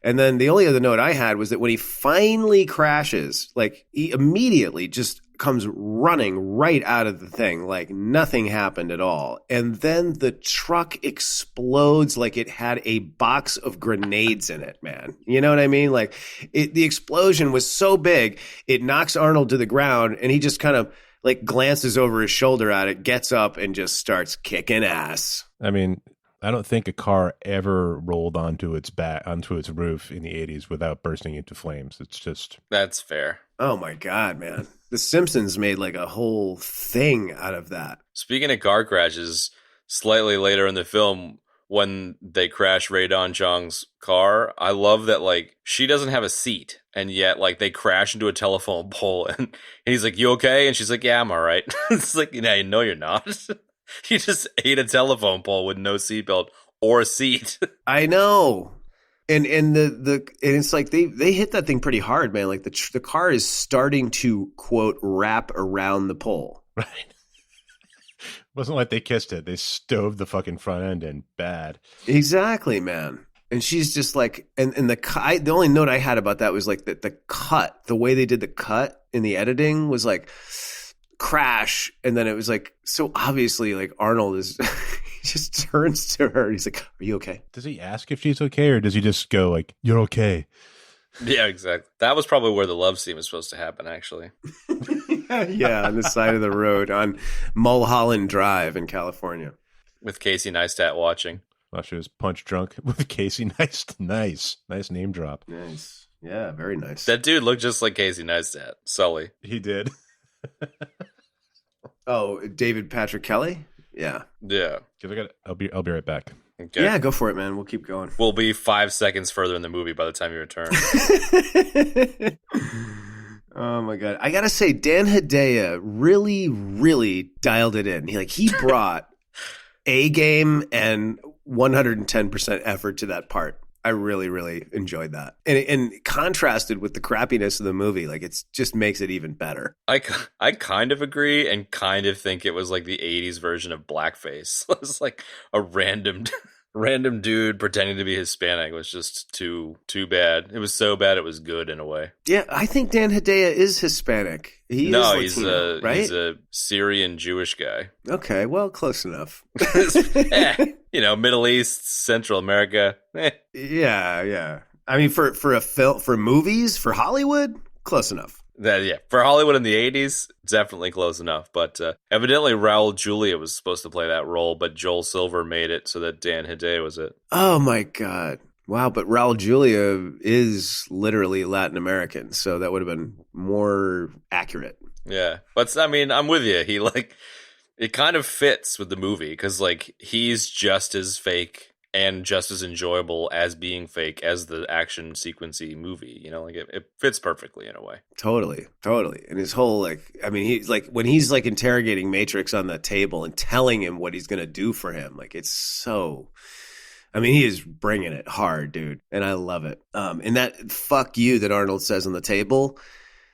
Speaker 3: And then the only other note I had was that when he finally crashes, like, he immediately just comes running right out of the thing like nothing happened at all. And then the truck explodes like it had a box of grenades in it, man. You know what I mean? Like the explosion was so big, it knocks Arnold to the ground and he just kind of like glances over his shoulder at it, gets up and just starts kicking ass.
Speaker 2: I mean, I don't think a car ever rolled onto its roof in the 80s without bursting into flames. It's just...
Speaker 1: That's fair.
Speaker 3: Oh my God, man. The Simpsons made like a whole thing out of that.
Speaker 1: Speaking of car crashes, slightly later in the film, when they crash Radon Chong's car, I love that like she doesn't have a seat, and yet like they crash into a telephone pole, and he's like, "You okay?" And she's like, "Yeah, I'm all right." It's like, no, you're not. You just ate a telephone pole with no seatbelt or a seat.
Speaker 3: I know. And and it's like they hit that thing pretty hard, man. Like the car is starting to quote wrap around the pole.
Speaker 2: Right. It wasn't like they kissed it. They stove the fucking front end in bad.
Speaker 3: Exactly, man. And she's just like, and the only note I had about that was like the cut, the way they did the cut in the editing was like crash. And then it was like, so obviously like Arnold is, he just turns to her. And he's like, are you okay?
Speaker 2: Does he ask if she's okay? Or does he just go like, you're okay?
Speaker 1: Yeah, exactly. That was probably where the love scene was supposed to happen, actually.
Speaker 3: Yeah, on the side of the road on Mulholland Drive in California.
Speaker 1: With Casey Neistat watching.
Speaker 2: Well, she was punch drunk with Casey Neistat. Nice name drop.
Speaker 3: Nice. Yeah, very nice.
Speaker 1: That dude looked just like Casey Neistat. Sully.
Speaker 2: He did.
Speaker 3: Oh, David Patrick Kelly? Yeah.
Speaker 1: Yeah.
Speaker 2: I'll be right back.
Speaker 1: Okay.
Speaker 3: Yeah, go for it, man. We'll keep going.
Speaker 1: We'll be 5 seconds further in the movie by the time you return.
Speaker 3: Oh my God. I gotta say, Dan Hedaya really, really dialed it in. He brought A game and 110% effort to that part. I really, really enjoyed that. And contrasted with the crappiness of the movie, like it just makes it even better.
Speaker 1: I kind of agree and kind of think it was like the 80s version of blackface. It was like a random dude pretending to be Hispanic. It was just too bad. It was so bad it was good in a way.
Speaker 3: Yeah, I think Dan Hedaya is Hispanic. He's Latino, right?
Speaker 1: He's a Syrian Jewish guy.
Speaker 3: Okay, well, close enough.
Speaker 1: Middle East, Central America.
Speaker 3: Yeah. I mean, for movies, for Hollywood, close enough.
Speaker 1: For Hollywood in the 80s, definitely close enough. But evidently Raul Julia was supposed to play that role, but Joel Silver made it so that Dan Hedaya was it.
Speaker 3: Oh, my God. Wow, but Raul Julia is literally Latin American, so that would have been more accurate.
Speaker 1: Yeah, but I mean, I'm with you. It kind of fits with the movie because he's just as fake and just as enjoyable as being fake as the action sequency movie. It fits perfectly in a way. Totally.
Speaker 3: And his whole he's when he's interrogating Matrix on the table and telling him what he's gonna do for him, it's so. He is bringing it hard, dude, and I love it. And that "fuck you" that Arnold says on the table,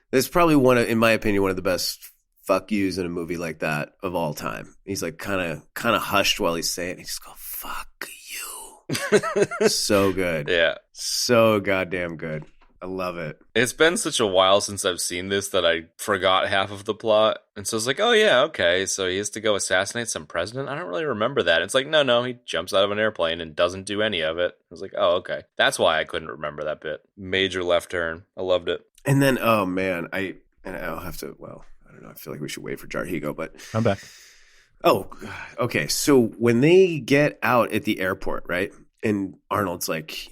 Speaker 3: that's probably in my opinion, one of the best "fuck yous" in a movie like that of all time. He's kind of hushed while he's saying it. He just goes, "Fuck you." So good.
Speaker 1: Yeah.
Speaker 3: So goddamn good. I love it.
Speaker 1: It's been such a while since I've seen this that I forgot half of the plot. And so it's like, oh yeah, okay. So he has to go assassinate some president? I don't really remember that. It's like, no, he jumps out of an airplane and doesn't do any of it. I was like, oh, okay. That's why I couldn't remember that bit. Major left turn. I loved it.
Speaker 3: And then, oh man, I'll have to, I don't know. I feel like we should wait for Jarhigo, but
Speaker 2: I'm back.
Speaker 3: Oh, okay. So when they get out at the airport, right? And Arnold's like,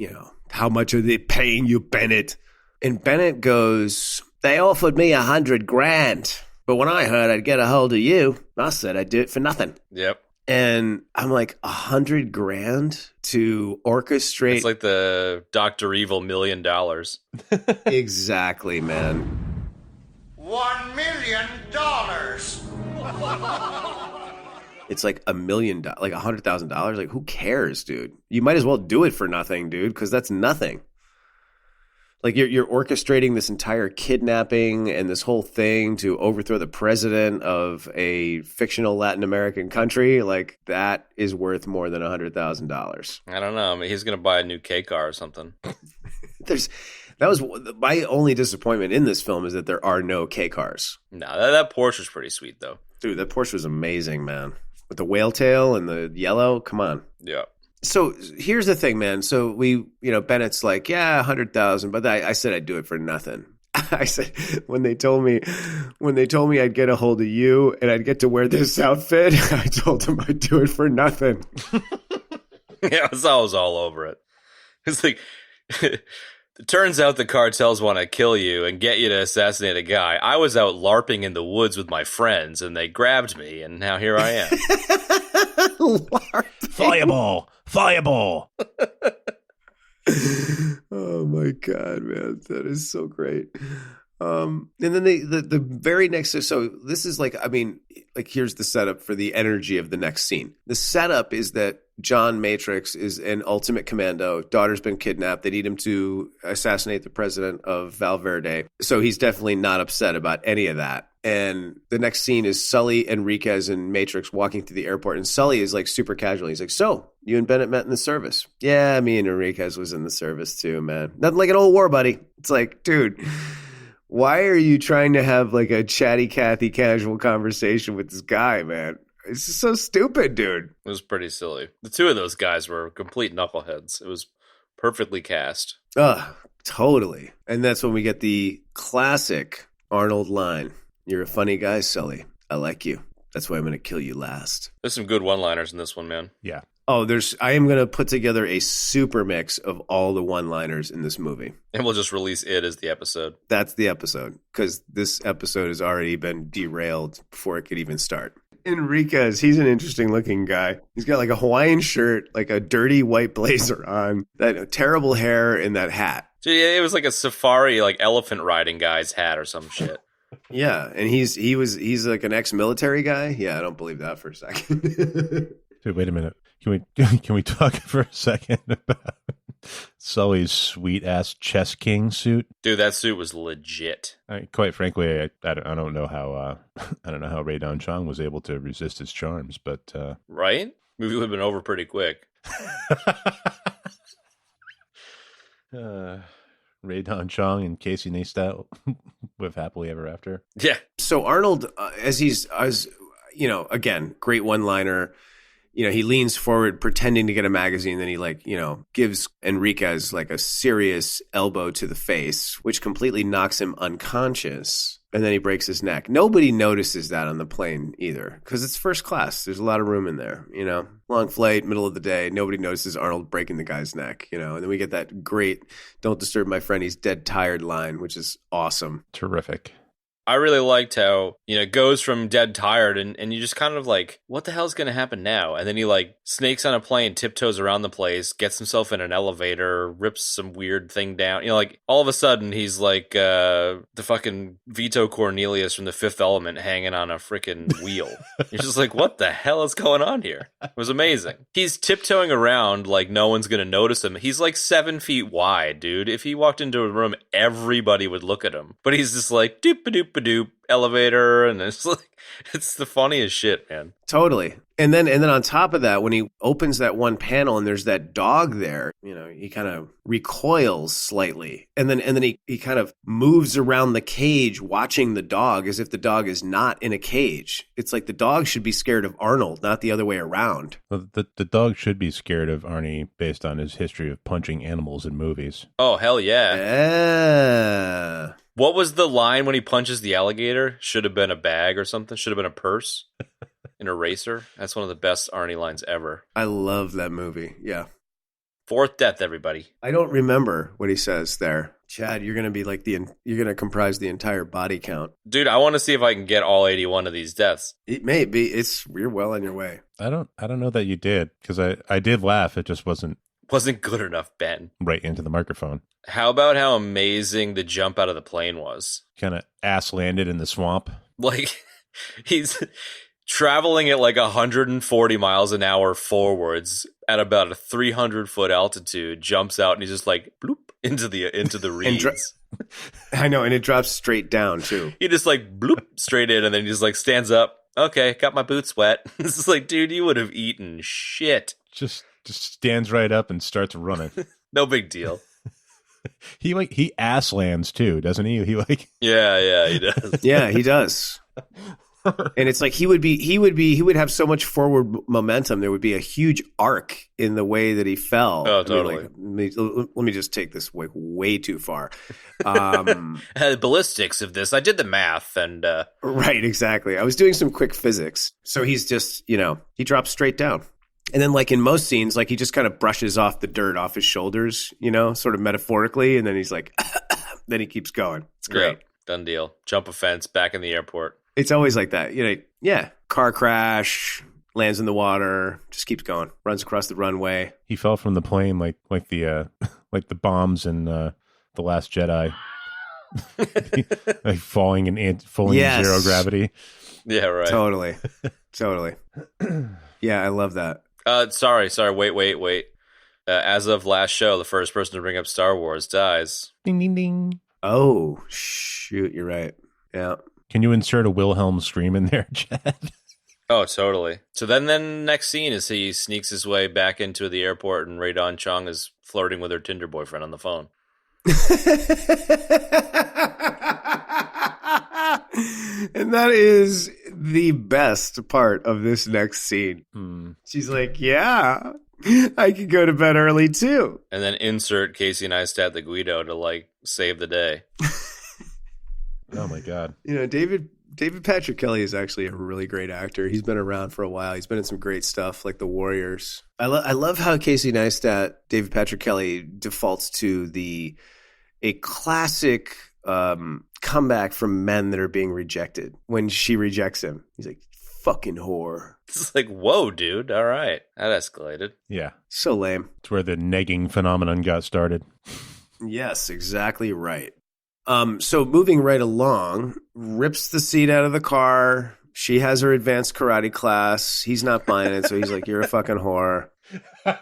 Speaker 3: how much are they paying you, Bennett? And Bennett goes, they offered me $100,000. But when I heard I'd get a hold of you, I said I'd do it for nothing.
Speaker 1: Yep.
Speaker 3: And I'm like, $100,000 to orchestrate.
Speaker 1: It's like the Dr. Evil $1 million.
Speaker 3: Exactly, man.
Speaker 4: $1 million.
Speaker 3: It's like $1 million, like $100,000. Like, who cares, dude? You might as well do it for nothing, dude, because that's nothing. Like, you're orchestrating this entire kidnapping and this whole thing to overthrow the president of a fictional Latin American country. Like, that is worth more than $100,000.
Speaker 1: I don't know. He's going to buy a new K car or something.
Speaker 3: That was my only disappointment in this film, is that there are no K cars.
Speaker 1: No, that Porsche was pretty sweet, though.
Speaker 3: Dude, that Porsche was amazing, man. With the whale tail and the yellow, come on.
Speaker 1: Yeah.
Speaker 3: So here's the thing, man. So Bennett's like, yeah, 100,000, but I said I'd do it for nothing. I said when they told me I'd get a hold of you and I'd get to wear this outfit, I told them I'd do it for nothing.
Speaker 1: Yeah, I was all over it. It's like, it turns out the cartels want to kill you and get you to assassinate a guy. I was out LARPing in the woods with my friends, and they grabbed me, and now here I am.
Speaker 2: Fireball!
Speaker 3: Oh my God, man, that is so great. And then the very next, so this is here's the setup for the energy of the next scene. The setup is that John Matrix is an ultimate commando. Daughter's been kidnapped. They need him to assassinate the president of Verde. So he's definitely not upset about any of that. And the next scene is Sully, Enriquez, and Matrix walking through the airport. And Sully is like super casual. He's like, so you and Bennett met in the service? Yeah, me and Enriquez was in the service too, man. Nothing like an old war, buddy. It's like, dude, why are you trying to have like a chatty Cathy casual conversation with this guy, man? It's just so stupid, dude.
Speaker 1: It was pretty silly. The two of those guys were complete knuckleheads. It was perfectly cast.
Speaker 3: Totally. And that's when we get the classic Arnold line. You're a funny guy, Sully. I like you. That's why I'm going to kill you last.
Speaker 1: There's some good one-liners in this one, man.
Speaker 2: Yeah.
Speaker 3: Oh, I am going to put together a super mix of all the one-liners in this movie.
Speaker 1: And we'll just release it as the episode.
Speaker 3: That's the episode, because this episode has already been derailed before it could even start. Enriquez, he's an interesting looking guy. He's got like a Hawaiian shirt, like a dirty white blazer on, that terrible hair, and that hat.
Speaker 1: So yeah, it was like a safari, like elephant riding guy's hat or some shit.
Speaker 3: Yeah, and he's like an ex-military guy. Yeah, I don't believe that for a second.
Speaker 2: Dude, wait a minute. Can we talk for a second about Sully's sweet ass Chess King suit?
Speaker 1: Dude, that suit was legit.
Speaker 2: Quite frankly, I don't know how I don't know how Ray Don Chong was able to resist his charms, but
Speaker 1: right? Movie would have been over pretty quick.
Speaker 2: Ray Don Chong and Casey Neistat live happily ever after.
Speaker 1: Yeah.
Speaker 3: So Arnold, as again, great one-liner. He leans forward pretending to get a magazine. Then he gives Enriquez like a serious elbow to the face, which completely knocks him unconscious. And then he breaks his neck. Nobody notices that on the plane either, because it's first class. There's a lot of room in there, long flight, middle of the day. Nobody notices Arnold breaking the guy's neck, and then we get that great, "Don't disturb my friend, he's dead tired" line, which is awesome.
Speaker 2: Terrific.
Speaker 1: I really liked how, it goes from dead tired and you just kind of like, what the hell's going to happen now? And then he like snakes on a plane, tiptoes around the place, gets himself in an elevator, rips some weird thing down. Like all of a sudden he's like the fucking Vito Cornelius from The Fifth Element hanging on a freaking wheel. You're just like, what the hell is going on here? It was amazing. He's tiptoeing around like no one's going to notice him. He's like 7 feet wide, dude. If he walked into a room, everybody would look at him. But he's just like, doop-a-doop-a-doop, elevator, and it's like, it's the funniest shit, man.
Speaker 3: Totally. And then on top of that, when he opens that one panel and there's that dog there, he kind of recoils slightly. And then he kind of moves around the cage watching the dog as if the dog is not in a cage. It's like the dog should be scared of Arnold, not the other way around.
Speaker 2: Well, the dog should be scared of Arnie based on his history of punching animals in movies.
Speaker 1: Oh, hell yeah.
Speaker 3: Yeah.
Speaker 1: What was the line when he punches the alligator? Should have been a bag or something. Should have been a purse. An eraser. That's one of the best Arnie lines ever.
Speaker 3: I love that movie. Yeah.
Speaker 1: Fourth death, everybody.
Speaker 3: I don't remember what he says there. Chad, you're going to be like you're going to comprise the entire body count.
Speaker 1: Dude, I want to see if I can get all 81 of these deaths.
Speaker 3: It may be. You're well on your way.
Speaker 2: I don't know that you did, because I did laugh. It just wasn't
Speaker 1: good enough, Ben.
Speaker 2: Right into the microphone.
Speaker 1: How about how amazing the jump out of the plane was?
Speaker 2: Kind of ass landed in the swamp.
Speaker 1: Like, he's traveling at like 140 miles an hour forwards at about a 300-foot altitude, jumps out, and he's just like, bloop, into the reeds.
Speaker 3: I know, and it drops straight down, too.
Speaker 1: He just like, bloop, straight in, and then he just like stands up. Okay, got my boots wet. This is like, dude, you would have eaten shit.
Speaker 2: Just stands right up and starts running.
Speaker 1: No big deal.
Speaker 2: He ass lands too, doesn't he?
Speaker 1: Yeah, he does.
Speaker 3: Yeah, he does. And it's like he would have so much forward momentum. There would be a huge arc in the way that he fell.
Speaker 1: Oh, totally.
Speaker 3: Let me just take this way too far.
Speaker 1: Ballistics of this. I did the math and
Speaker 3: right, exactly. I was doing some quick physics. So he's just, he drops straight down. And then like in most scenes, like he just kind of brushes off the dirt off his shoulders, sort of metaphorically. And then he's like, then he keeps going. It's great.
Speaker 1: Yeah, done deal. Jump a fence, back in the airport.
Speaker 3: It's always like that. Yeah. Car crash, lands in the water, just keeps going, runs across the runway.
Speaker 2: He fell from the plane like the like the bombs in The Last Jedi. Like falling in zero gravity.
Speaker 1: Yeah, right.
Speaker 3: Totally. Yeah, I love that.
Speaker 1: Sorry. Wait. As of last show, the first person to bring up Star Wars dies.
Speaker 2: Ding, ding, ding.
Speaker 3: Oh, shoot. You're right. Yeah.
Speaker 2: Can you insert a Wilhelm scream in there, Chad?
Speaker 1: Oh, totally. So then next scene is he sneaks his way back into the airport and Rae-Dawn Chong is flirting with her Tinder boyfriend on the phone.
Speaker 3: And that is the best part of this next scene. She's like, yeah, I could go to bed early too.
Speaker 1: And then insert Casey Neistat the Guido to like save the day.
Speaker 2: Oh my God.
Speaker 3: You know, David Patrick Kelly is actually a really great actor. He's been around for a while. He's been in some great stuff like The Warriors. I love how Casey Neistat, David Patrick Kelly defaults to a classic comeback from men that are being rejected. When she rejects him, he's like, fucking whore.
Speaker 1: It's like, whoa, dude. All right. That escalated.
Speaker 2: Yeah.
Speaker 3: So lame.
Speaker 2: It's where the negging phenomenon got started.
Speaker 3: Yes, exactly right. So moving right along, rips the seat out of the car. She has her advanced karate class. He's not buying it, so he's like, you're a fucking whore. And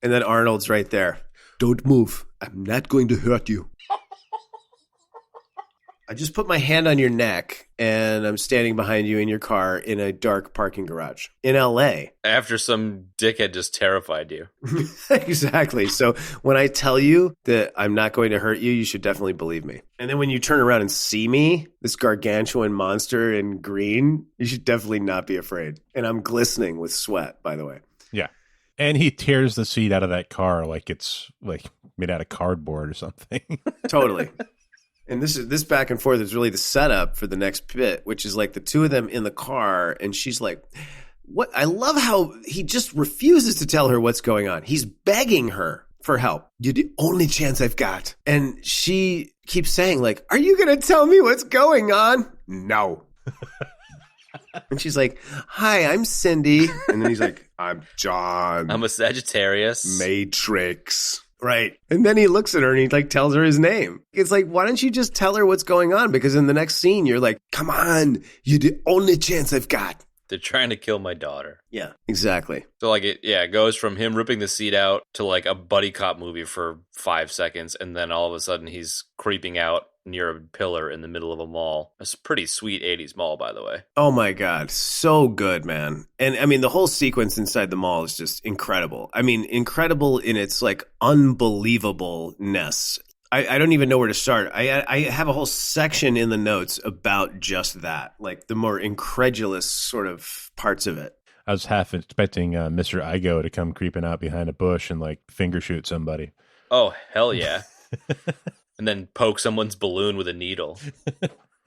Speaker 3: then Arnold's right there. Don't move. I'm not going to hurt you. I just put my hand on your neck, and I'm standing behind you in your car in a dark parking garage in L.A.
Speaker 1: After some dickhead just terrified you.
Speaker 3: Exactly. So when I tell you that I'm not going to hurt you, you should definitely believe me. And then when you turn around and see me, this gargantuan monster in green, you should definitely not be afraid. And I'm glistening with sweat, by the way.
Speaker 2: Yeah. And he tears the seat out of that car like it's like made out of cardboard or something.
Speaker 3: Totally. And this back and forth is really the setup for the next bit, which is like the two of them in the car. And she's like, what? I love how he just refuses to tell her what's going on. He's begging her for help. You're the only chance I've got. And she keeps saying like, are you going to tell me what's going on? No. And she's like, hi, I'm Cindy. And then he's like, I'm John.
Speaker 1: I'm a Sagittarius.
Speaker 3: Matrix. Right. And then he looks at her and he like tells her his name. It's like, why don't you just tell her what's going on? Because in the next scene, you're like, come on, you're the only chance I've got.
Speaker 1: They're trying to kill my daughter.
Speaker 3: Yeah, exactly.
Speaker 1: So like it goes from him ripping the seat out to like a buddy cop movie for 5 seconds. And then all of a sudden he's creeping out near a pillar in the middle of a mall. It's a pretty sweet 80s mall, by the way.
Speaker 3: Oh my God. So good, man. And I mean, the whole sequence inside the mall is just incredible. I mean, incredible in its like unbelievableness. I don't even know where to start. I have a whole section in the notes about just that, like the more incredulous sort of parts of it.
Speaker 2: I was half expecting Mr. Igo to come creeping out behind a bush and like finger shoot somebody.
Speaker 1: Oh, hell yeah. And then poke someone's balloon with a needle.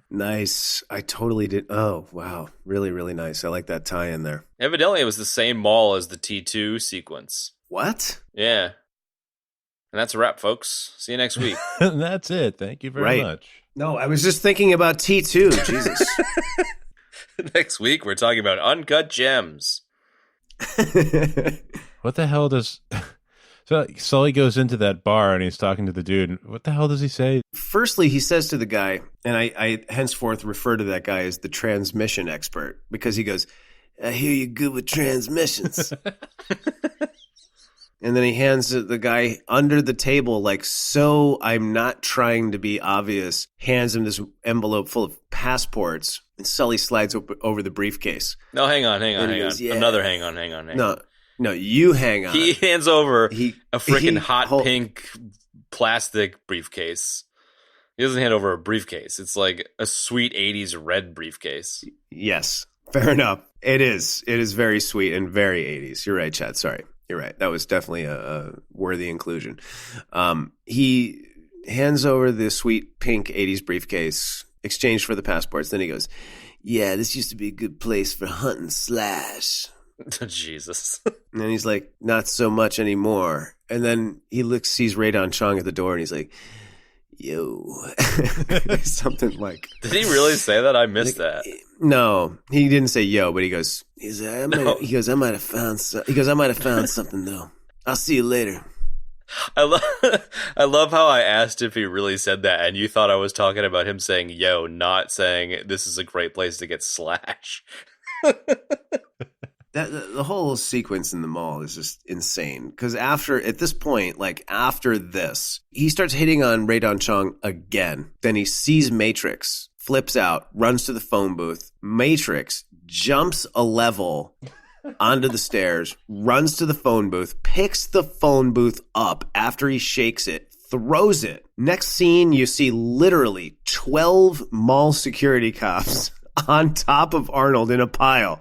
Speaker 3: Nice. I totally did. Oh, wow. Really, really nice. I like that tie in there.
Speaker 1: Evidently, it was the same mall as the T2 sequence.
Speaker 3: What?
Speaker 1: Yeah. And that's a wrap, folks. See you next week.
Speaker 2: That's it. Thank you very much.
Speaker 3: No, I was just thinking about T2. Jesus.
Speaker 1: Next week, we're talking about Uncut Gems.
Speaker 2: What the hell does... So Sully goes into that bar and he's talking to the dude. What the hell does he say?
Speaker 3: Firstly, he says to the guy, and I henceforth refer to that guy as the transmission expert, because he goes, I hear you're good with transmissions. And then he hands the guy under the table, like, so I'm not trying to be obvious, hands him this envelope full of passports, and Sully slides over the briefcase.
Speaker 1: No, hang on.
Speaker 3: Goes, yeah.
Speaker 1: Another hang on.
Speaker 3: No, you hang on.
Speaker 1: He hands over a freaking pink plastic briefcase. He doesn't hand over a briefcase. It's like a sweet 80s red briefcase.
Speaker 3: Yes, fair enough. It is. It is very sweet and very 80s. You're right, Chad. Sorry. You're right. That was definitely a worthy inclusion. He hands over the sweet pink 80s briefcase, exchanged for the passports. Then he goes, yeah, this used to be a good place for hunting slash.
Speaker 1: Jesus.
Speaker 3: And then he's like, not so much anymore. And then he sees Rae-Dawn Chong at the door and he's like, yo. Something like.
Speaker 1: Did he really say that? I missed that.
Speaker 3: No, he didn't say yo, but he goes, I might have found something though. I'll see you later.
Speaker 1: I love how I asked if he really said that, and you thought I was talking about him saying yo, not saying this is a great place to get slash.
Speaker 3: The whole sequence in the mall is just insane. Because at this point, like after this, he starts hitting on Ray Don Chong again. Then he sees Matrix, flips out, runs to the phone booth. Matrix jumps a level onto the stairs, runs to the phone booth, picks the phone booth up after he shakes it, throws it. Next scene, you see literally 12 mall security cops on top of Arnold in a pile.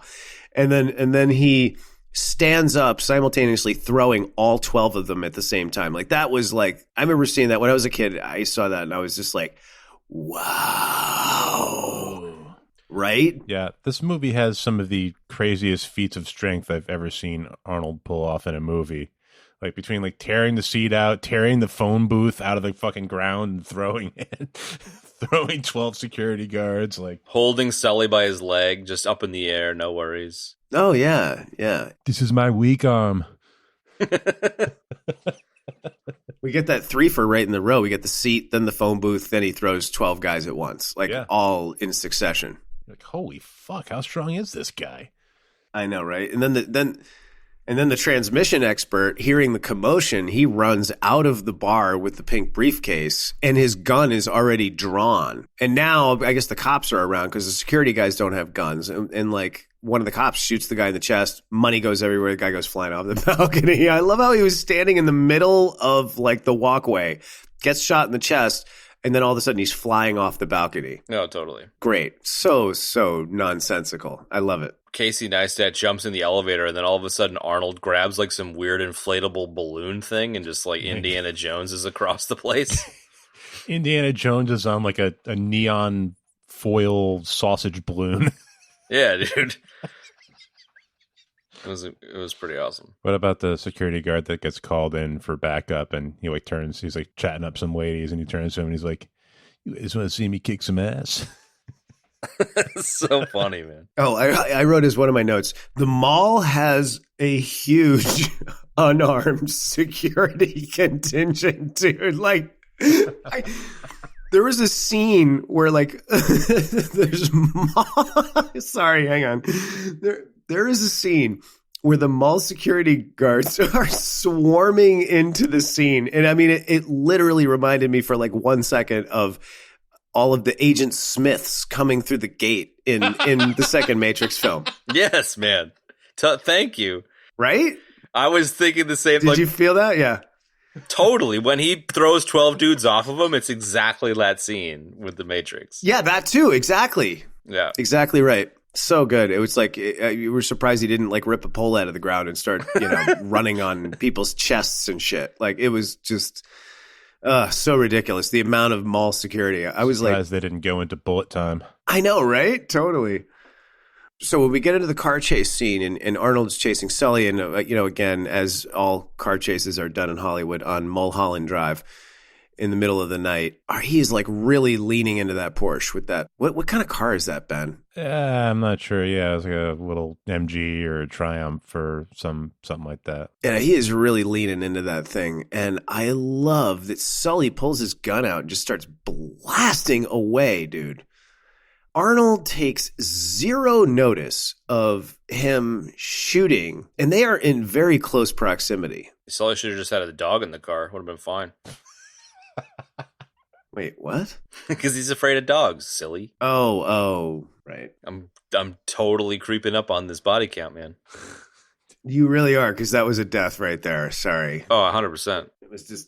Speaker 3: And then he stands up simultaneously throwing all 12 of them at the same time. Like that was like, I remember seeing that when I was a kid. I saw that and I was just like, wow. Right?
Speaker 2: Yeah, this movie has some of the craziest feats of strength I've ever seen Arnold pull off in a movie. Like between like tearing the seat out, tearing the phone booth out of the fucking ground and throwing it. Throwing 12 security guards, like
Speaker 1: holding Sully by his leg, just up in the air, no worries.
Speaker 3: Oh, yeah.
Speaker 2: This is my weak arm.
Speaker 3: We get that threefer right in the row. We get the seat, then the phone booth, then he throws 12 guys at once, like all in succession.
Speaker 2: Like, holy fuck, how strong is this guy?
Speaker 3: I know, right? And then the transmission expert, hearing the commotion, he runs out of the bar with the pink briefcase, and his gun is already drawn. And now, I guess the cops are around because the security guys don't have guns. And like, one of the cops shoots the guy in the chest. Money goes everywhere. The guy goes flying off the balcony. I love how he was standing in the middle of like the walkway, gets shot in the chest, and then all of a sudden he's flying off the balcony.
Speaker 1: No, totally.
Speaker 3: Great. So nonsensical. I love it.
Speaker 1: Casey Neistat jumps in the elevator, and then all of a sudden Arnold grabs like some weird inflatable balloon thing and just like Indiana Jones is across the place.
Speaker 2: Indiana Jones is on like a neon foil sausage balloon.
Speaker 1: Yeah, dude. It was pretty awesome.
Speaker 2: What about the security guard that gets called in for backup, and he like turns, he's like chatting up some ladies, and he turns to him and he's like, "You guys want to see me kick some ass?"
Speaker 1: So funny, man.
Speaker 3: Oh, I wrote as one of my notes, the mall has a huge unarmed security contingent, dude. Like, there was a scene where like there's sorry, hang on. There is a scene where the mall security guards are swarming into the scene. And I mean, it literally reminded me for like 1 second of all of the Agent Smiths coming through the gate in the second Matrix film.
Speaker 1: Yes, man. Thank you.
Speaker 3: Right?
Speaker 1: I was thinking the same.
Speaker 3: Did you feel that? Yeah.
Speaker 1: Totally. When he throws 12 dudes off of him, it's exactly that scene with the Matrix.
Speaker 3: Yeah, that too. Exactly.
Speaker 1: Yeah.
Speaker 3: Exactly right. So good. It was like you were surprised he didn't like rip a pole out of the ground and start, running on people's chests and shit. Like it was just so ridiculous. The amount of mall security. I was
Speaker 2: surprised
Speaker 3: like,
Speaker 2: they didn't go into bullet time.
Speaker 3: I know, right? Totally. So when we get into the car chase scene and Arnold's chasing Sully, and again, as all car chases are done in Hollywood, on Mulholland Drive in the middle of the night, he is like really leaning into that Porsche with that. What kind of car is that, Ben?
Speaker 2: I'm not sure. Yeah, it's like a little MG or a Triumph or something like that.
Speaker 3: Yeah, he is really leaning into that thing. And I love that Sully pulls his gun out and just starts blasting away, dude. Arnold takes zero notice of him shooting, and they are in very close proximity.
Speaker 1: Sully should have just had a dog in the car. Would have been fine.
Speaker 3: Wait, what?
Speaker 1: Because he's afraid of dogs, silly.
Speaker 3: Oh, right.
Speaker 1: I'm totally creeping up on this body count, man.
Speaker 3: You really are, because that was a death right there. Sorry.
Speaker 1: Oh, 100%.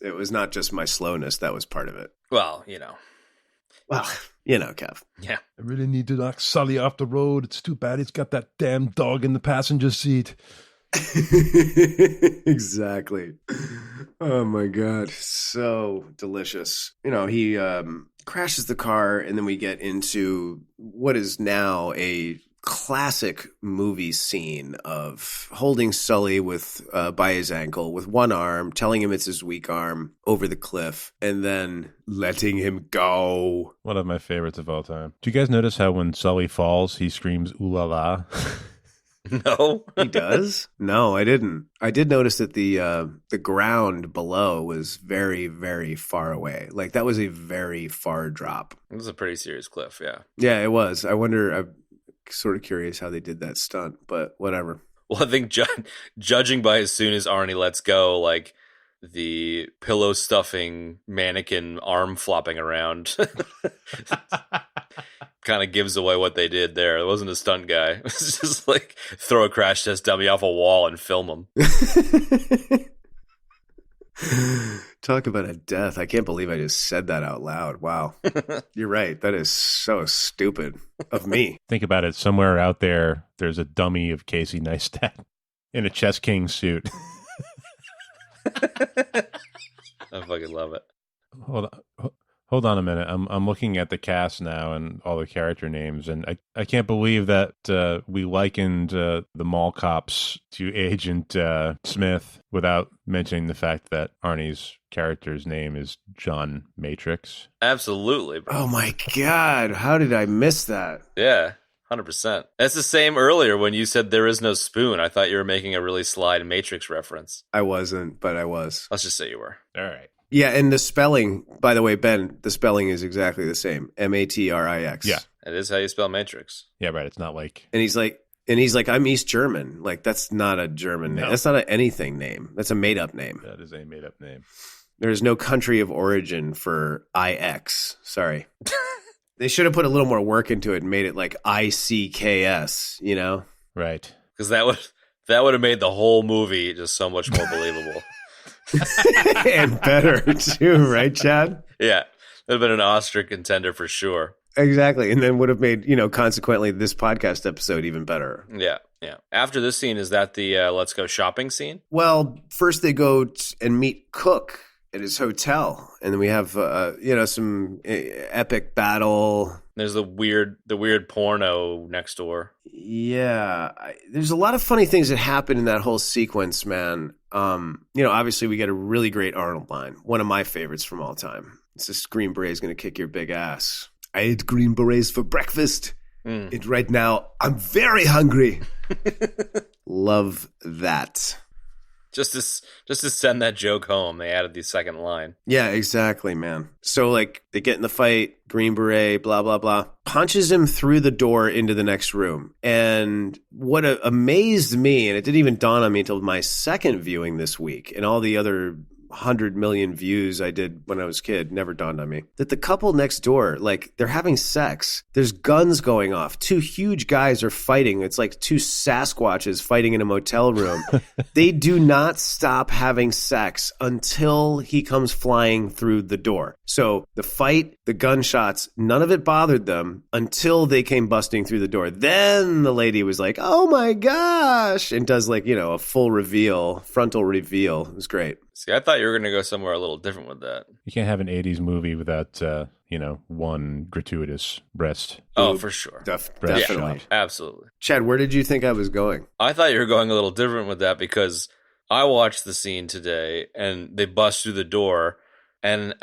Speaker 3: It was not just my slowness. That was part of it.
Speaker 1: Well,
Speaker 3: Kev.
Speaker 1: Yeah.
Speaker 2: I really need to knock Sully off the road. It's too bad he's got that damn dog in the passenger seat.
Speaker 3: Exactly. Oh my God. So delicious. He crashes the car, and then we get into what is now a classic movie scene of holding Sully by his ankle with one arm, telling him it's his weak arm, over the cliff, and then letting him go.
Speaker 2: One of my favorites of all time. Do you guys notice how when Sully falls, he screams "ooh la la"?
Speaker 1: No.
Speaker 3: He does? No, I didn't. I did notice that the ground below was very, very far away. Like that was a very far drop.
Speaker 1: It was a pretty serious cliff, yeah.
Speaker 3: Yeah, it was. I'm sort of curious how they did that stunt, but whatever.
Speaker 1: Well, I think judging by as soon as Arnie lets go, like the pillow stuffing mannequin arm flopping around kind of gives away what they did there. It wasn't a stunt guy. It was just like throw a crash test dummy off a wall and film him.
Speaker 3: Talk about a death. I can't believe I just said that out loud. Wow. You're right. That is so stupid of me.
Speaker 2: Think about it. Somewhere out there, there's a dummy of Casey Neistat in a Chess King suit.
Speaker 1: I fucking love it.
Speaker 2: Hold on a minute. I'm looking at the cast now and all the character names, and I can't believe that we likened the mall cops to Agent Smith without mentioning the fact that Arnie's character's name is John Matrix.
Speaker 1: Absolutely, bro.
Speaker 3: Oh my God. How did I miss that?
Speaker 1: Yeah. 100%. That's the same earlier when you said there is no spoon. I thought you were making a really slide Matrix reference.
Speaker 3: I wasn't, but I was.
Speaker 1: Let's just say you were.
Speaker 2: All right.
Speaker 3: Yeah, and the spelling, by the way, Ben, the spelling is exactly the same. Matrix.
Speaker 2: Yeah.
Speaker 1: It is how you spell Matrix.
Speaker 2: Yeah, right. It's not like...
Speaker 3: And he's like, I'm East German. Like, that's not a German name.
Speaker 2: No.
Speaker 3: That's not an anything name. That's a made-up name.
Speaker 2: That is a made-up name.
Speaker 3: There's no country of origin for IX. Sorry. They should have put a little more work into it and made it like ICKS, you know?
Speaker 2: Right.
Speaker 1: Because that would have made the whole movie just so much more believable.
Speaker 3: And better, too, right, Chad?
Speaker 1: Yeah. It would have been an Oscar contender for sure.
Speaker 3: Exactly. And then would have made, consequently, this podcast episode even better.
Speaker 1: Yeah. Yeah. After this scene, is that the let's go shopping scene?
Speaker 3: Well, first they go and meet Cook at his hotel, and then we have some epic battle.
Speaker 1: There's the weird porno next door.
Speaker 3: Yeah, there's a lot of funny things that happen in that whole sequence, man. Obviously we get a really great Arnold line, one of my favorites from all time. It's this Green Beret's gonna kick your big ass. I ate Green Berets for breakfast, and right now I'm very hungry. Love that.
Speaker 1: Just to send that joke home, they added the second line.
Speaker 3: Yeah, exactly, man. So, they get in the fight, Green Beret, blah, blah, blah, punches him through the door into the next room. And what amazed me, and it didn't even dawn on me until my second viewing this week, and all the other 100 million views I did when I was a kid, never dawned on me, that the couple next door, they're having sex. There's guns going off. Two huge guys are fighting. It's like two Sasquatches fighting in a motel room. They do not stop having sex until he comes flying through the door. So the fight, the gunshots, none of it bothered them until they came busting through the door. Then the lady was like, oh my gosh, and does a full reveal, frontal reveal. It was great.
Speaker 1: See, I thought you were going to go somewhere a little different with that.
Speaker 2: You can't have an 80s movie without, one gratuitous breast.
Speaker 1: Oh, for sure.
Speaker 3: Definitely.
Speaker 1: Yeah, absolutely.
Speaker 3: Chad, where did you think I was going?
Speaker 1: I thought you were going a little different with that because I watched the scene today and they bust through the door and,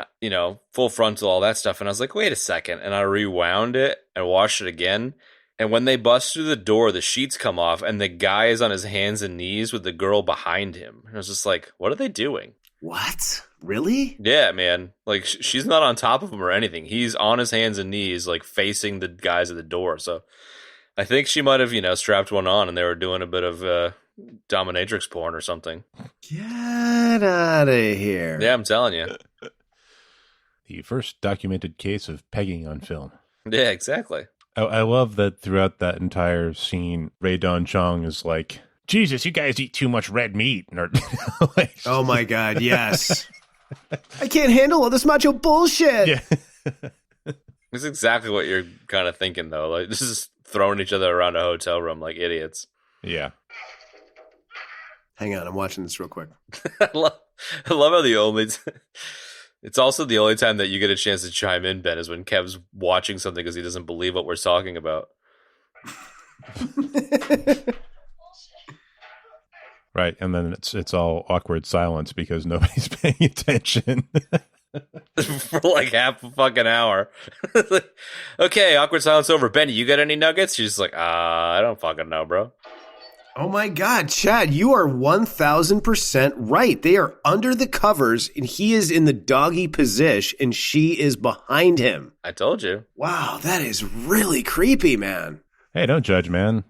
Speaker 1: full frontal, all that stuff. And I was like, wait a second. And I rewound it and watched it again. And when they bust through the door, the sheets come off, and the guy is on his hands and knees with the girl behind him. And I was just like, what are they doing?
Speaker 3: What? Really?
Speaker 1: Yeah, man. She's not on top of him or anything. He's on his hands and knees, facing the guys at the door. So I think she might have, strapped one on, and they were doing a bit of dominatrix porn or something.
Speaker 3: Get out of here.
Speaker 1: Yeah, I'm telling you.
Speaker 2: The first documented case of pegging on film.
Speaker 1: Yeah, exactly.
Speaker 2: I love that throughout that entire scene, Ray Don Chong is like, Jesus, you guys eat too much red meat.
Speaker 3: Oh my God, yes. I can't handle all this macho bullshit.
Speaker 2: Yeah.
Speaker 1: It's exactly what you're kind of thinking, though. This is throwing each other around a hotel room like idiots.
Speaker 2: Yeah.
Speaker 3: Hang on, I'm watching this real quick.
Speaker 1: I love how it's also the only time that you get a chance to chime in, Ben, is when Kev's watching something because he doesn't believe what we're talking about.
Speaker 2: Right, and then it's all awkward silence because nobody's paying attention.
Speaker 1: For half a fucking hour. Okay, awkward silence over. Benny, you got any nuggets? She's like, I don't fucking know, bro.
Speaker 3: Oh my God, Chad, you are 1,000% right. They are under the covers, and he is in the doggy position, and she is behind him.
Speaker 1: I told you.
Speaker 3: Wow, that is really creepy, man.
Speaker 2: Hey, don't judge, man.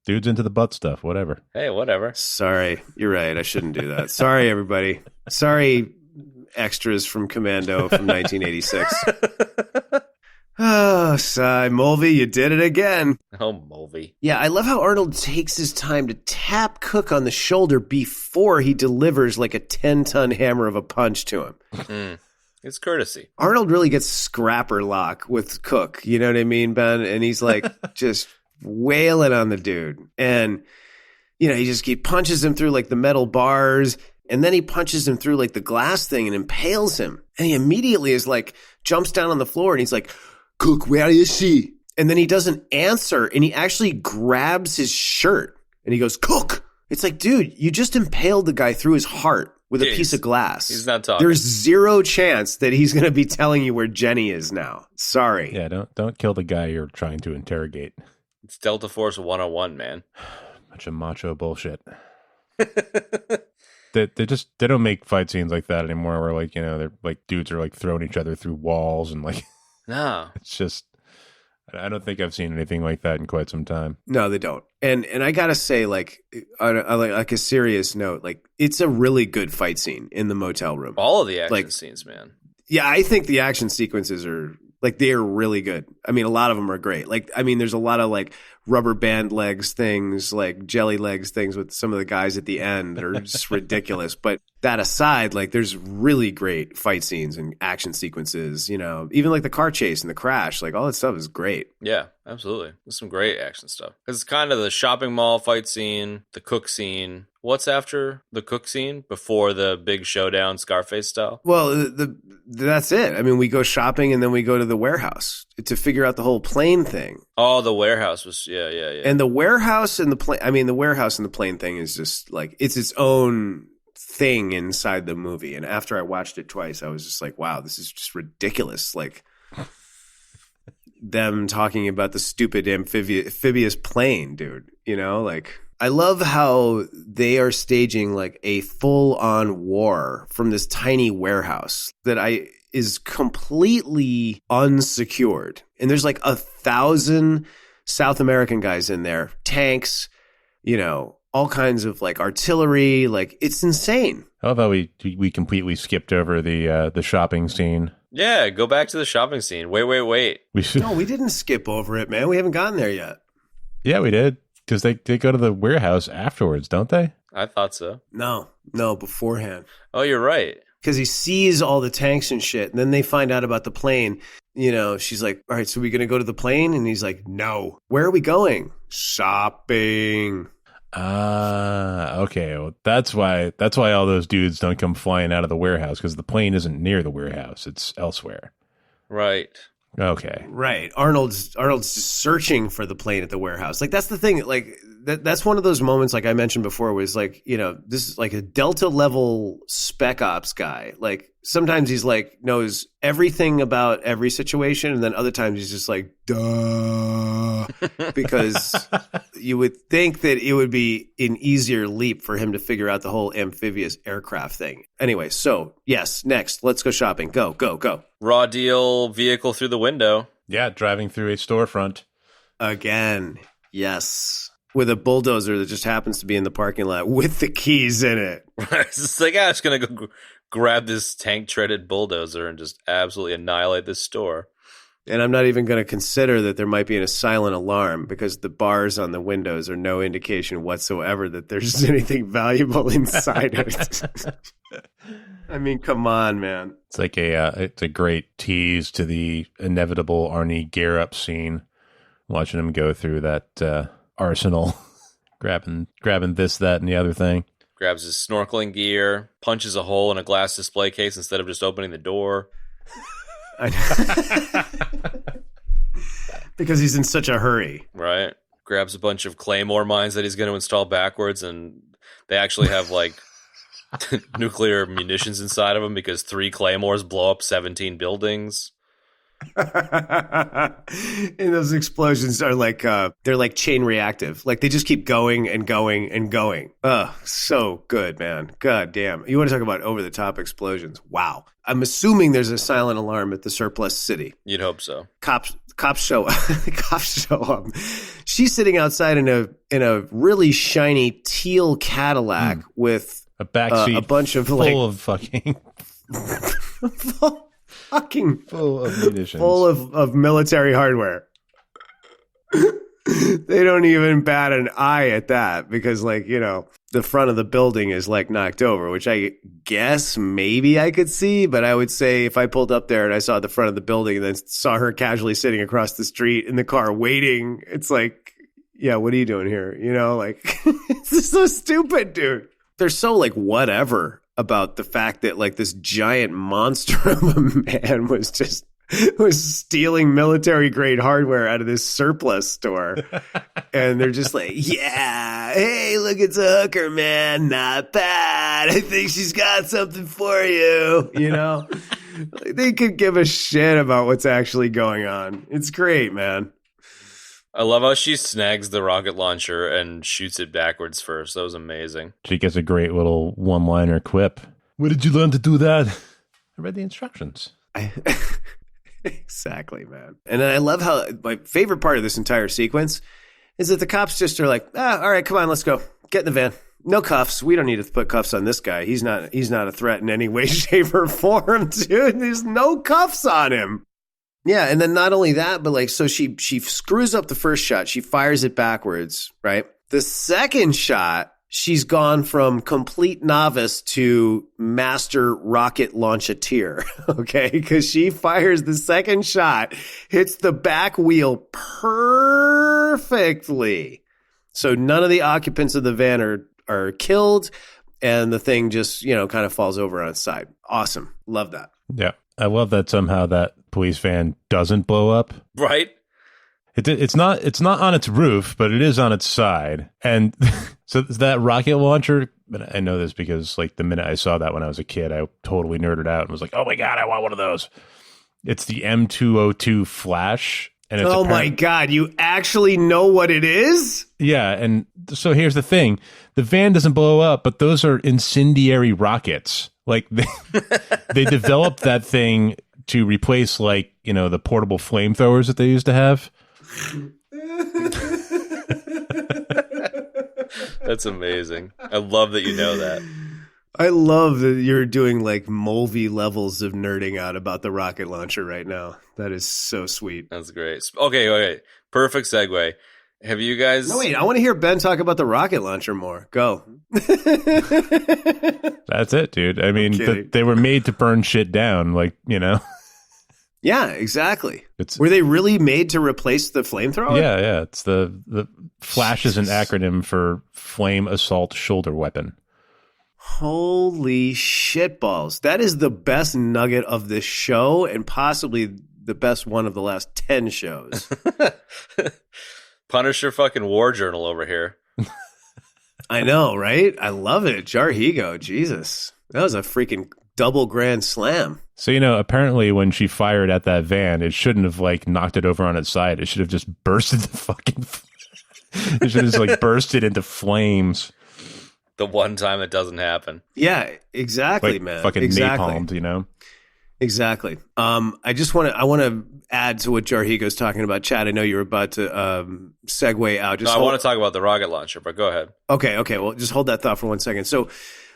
Speaker 2: Dude's into the butt stuff, whatever.
Speaker 1: Hey, whatever.
Speaker 3: Sorry. You're right. I shouldn't do that. Sorry, everybody. Sorry, extras from Commando from 1986. Oh, sigh. Mulvey, you did it again.
Speaker 1: Oh, Mulvey.
Speaker 3: Yeah, I love how Arnold takes his time to tap Cook on the shoulder before he delivers like a 10-ton hammer of a punch to him.
Speaker 1: It's courtesy.
Speaker 3: Arnold really gets scrapper lock with Cook. You know what I mean, Ben? And he's like just wailing on the dude. And, you know, he punches him through like the metal bars. And then he punches him through like the glass thing and impales him. And he immediately is like, jumps down on the floor and he's like, Cook, where is she? And then he doesn't answer and he actually grabs his shirt and he goes, Cook. It's like, dude, you just impaled the guy through his heart with a piece of glass.
Speaker 1: He's not talking.
Speaker 3: There's zero chance that he's going to be telling you where Jenny is now. Sorry.
Speaker 2: Yeah, don't kill the guy you're trying to interrogate.
Speaker 1: It's Delta Force 101, man.
Speaker 2: Bunch of macho bullshit. They don't make fight scenes like that anymore where like, you know, they're like dudes are like throwing each other through walls and like
Speaker 1: No.
Speaker 2: It's just I don't think I've seen anything like that in quite some time.
Speaker 3: No, they don't. And I gotta say, like, on a serious note, like, it's a really good fight scene in the motel room.
Speaker 1: All of the action scenes, man.
Speaker 3: Yeah, I think the action sequences are like they are really good. I mean, a lot of them are great. Like, I mean, there's a lot of like rubber band legs things, like jelly legs things with some of the guys at the end that are just ridiculous. But that aside, like, there's really great fight scenes and action sequences. You know, even like the car chase and the crash, like all that stuff is great.
Speaker 1: Yeah, absolutely. There's some great action stuff. It's kind of the shopping mall fight scene, the cook scene. What's after the cook scene before the big showdown, Scarface style?
Speaker 3: Well, that's it. I mean, we go shopping and then we go to the warehouse to figure out the whole plane thing.
Speaker 1: Oh, the warehouse was, yeah.
Speaker 3: And the warehouse and the plane, I mean, the warehouse and the plane thing is just like, it's its own thing inside the movie. And after I watched it twice, I was just like, wow, this is just ridiculous. Like, them talking about the stupid amphibious plane, dude, you know, like, I love how they are staging like a full-on war from this tiny warehouse that is completely unsecured. And there's like 1,000 South American guys in there, tanks, you know, all kinds of like artillery. Like, it's insane.
Speaker 2: How about we completely skipped over the shopping scene?
Speaker 1: Yeah, go back to the shopping scene. Wait.
Speaker 3: No, we didn't skip over it, man. We haven't gotten there yet.
Speaker 2: Yeah, we did. Because they go to the warehouse afterwards, don't they?
Speaker 1: I thought so.
Speaker 3: No, beforehand.
Speaker 1: Oh, you're right.
Speaker 3: Because he sees all the tanks and shit. And then they find out about the plane. You know, she's like, all right, so we going to go to the plane? And he's like, no. Where are we going? Shopping.
Speaker 2: Okay. Well, that's why all those dudes don't come flying out of the warehouse, because the plane isn't near the warehouse. It's elsewhere.
Speaker 1: Right.
Speaker 2: Okay.
Speaker 3: Right. Arnold's just searching for the plane at the warehouse. Like, that's the thing. Like, that's one of those moments, like I mentioned before, was like, you know, this is like a Delta level spec ops guy. Like, sometimes he's like knows everything about every situation, and then other times he's just like, duh, because you would think that it would be an easier leap for him to figure out the whole amphibious aircraft thing. Anyway, so yes, next, let's go shopping. Go.
Speaker 1: Raw deal vehicle through the window.
Speaker 2: Yeah, driving through a storefront.
Speaker 3: Again, yes. With a bulldozer that just happens to be in the parking lot with the keys in it.
Speaker 1: It's just like, I'm just going to go grab this tank-treaded bulldozer and just absolutely annihilate this store.
Speaker 3: And I'm not even going to consider that there might be a silent alarm, because the bars on the windows are no indication whatsoever that there's anything valuable inside it. I mean, come on, man.
Speaker 2: It's like it's a great tease to the inevitable Arnie gear-up scene, watching him go through that arsenal, grabbing this, that, and the other thing.
Speaker 1: Grabs his snorkeling gear, punches a hole in a glass display case instead of just opening the door.
Speaker 3: Because he's in such a hurry.
Speaker 1: Right. Grabs a bunch of claymore mines that he's going to install backwards, and they actually have like nuclear munitions inside of them, because 3 claymores blow up 17 buildings.
Speaker 3: And those explosions are like they're like chain reactive. Like they just keep going and going and going. So good, man. God damn. You want to talk about over the top explosions? Wow. I'm assuming there's a silent alarm at the surplus city.
Speaker 1: You'd hope so.
Speaker 3: Cops show up. She's sitting outside in a really shiny teal Cadillac with
Speaker 2: a backseat
Speaker 3: a bunch of
Speaker 2: full of fucking full of munitions,
Speaker 3: full of military hardware. They don't even bat an eye at that because, like, you know, the front of the building is like knocked over, which I guess maybe I could see, but I would say if I pulled up there and I saw the front of the building and then saw her casually sitting across the street in the car waiting, it's like, yeah, what are you doing here? You know, like, it's just so stupid, dude. They're so like whatever about the fact that like this giant monster of a man was stealing military grade hardware out of this surplus store. And they're just like, yeah, hey, look, it's a hooker, man. Not bad. I think she's got something for you. You know, they could give a shit about what's actually going on. It's great, man.
Speaker 1: I love how she snags the rocket launcher and shoots it backwards first. That was amazing.
Speaker 2: She gets a great little one-liner quip. Where did you learn to do that? I read the instructions.
Speaker 3: Exactly, man. And I love how my favorite part of this entire sequence is that the cops just are like, all right, come on, let's go. Get in the van. No cuffs. We don't need to put cuffs on this guy. He's not a threat in any way, shape, or form, dude. There's no cuffs on him. Yeah, and then not only that, but like, so she screws up the first shot. She fires it backwards, right? The second shot, she's gone from complete novice to master rocket launcheteer, okay? Because she fires the second shot, hits the back wheel perfectly. So none of the occupants of the van are killed, and the thing just, you know, kind of falls over on its side. Awesome. Love that.
Speaker 2: Yeah. I love that somehow that police van doesn't blow up.
Speaker 1: Right?
Speaker 2: It's not on its roof, but it is on its side. And so that rocket launcher, I know this because like the minute I saw that when I was a kid, I totally nerded out and was like, oh my God, I want one of those. It's the M202 Flash. And it's
Speaker 3: my God, you actually know what it is?
Speaker 2: Yeah. And so here's the thing. The van doesn't blow up, but those are incendiary rockets. Like they developed that thing to replace, like, you know, the portable flamethrowers that they used to have.
Speaker 1: That's amazing. I love that you know that.
Speaker 3: I love that you're doing like Mulvey levels of nerding out about the rocket launcher right now. That is so sweet.
Speaker 1: That's great. Okay. Perfect segue. Have you guys...
Speaker 3: No, wait. I want to hear Ben talk about the rocket launcher more. Go.
Speaker 2: That's it, dude. I mean, they were made to burn shit down, like, you know.
Speaker 3: Yeah, exactly. Were they really made to replace the flamethrower?
Speaker 2: Yeah. It's the Flash is an acronym for Flame Assault Shoulder Weapon.
Speaker 3: Holy shitballs. That is the best nugget of this show and possibly the best one of the last 10 shows.
Speaker 1: Punisher fucking war journal over here.
Speaker 3: I know, right? I love it. Jarhigo, Jesus. That was a freaking double grand slam.
Speaker 2: So, you know, apparently when she fired at that van, it shouldn't have, like, knocked it over on its side. It should have just bursted the fucking... it should have just, like, bursted into flames.
Speaker 1: The one time it doesn't happen.
Speaker 3: Yeah, exactly,
Speaker 2: like,
Speaker 3: man.
Speaker 2: Fucking napalmed, you know?
Speaker 3: Exactly. I want to add to what Jarhigo's talking about. Chad, I know you were about to segue out.
Speaker 1: I want to talk about the rocket launcher, but go ahead.
Speaker 3: Okay. Well, just hold that thought for 1 second. So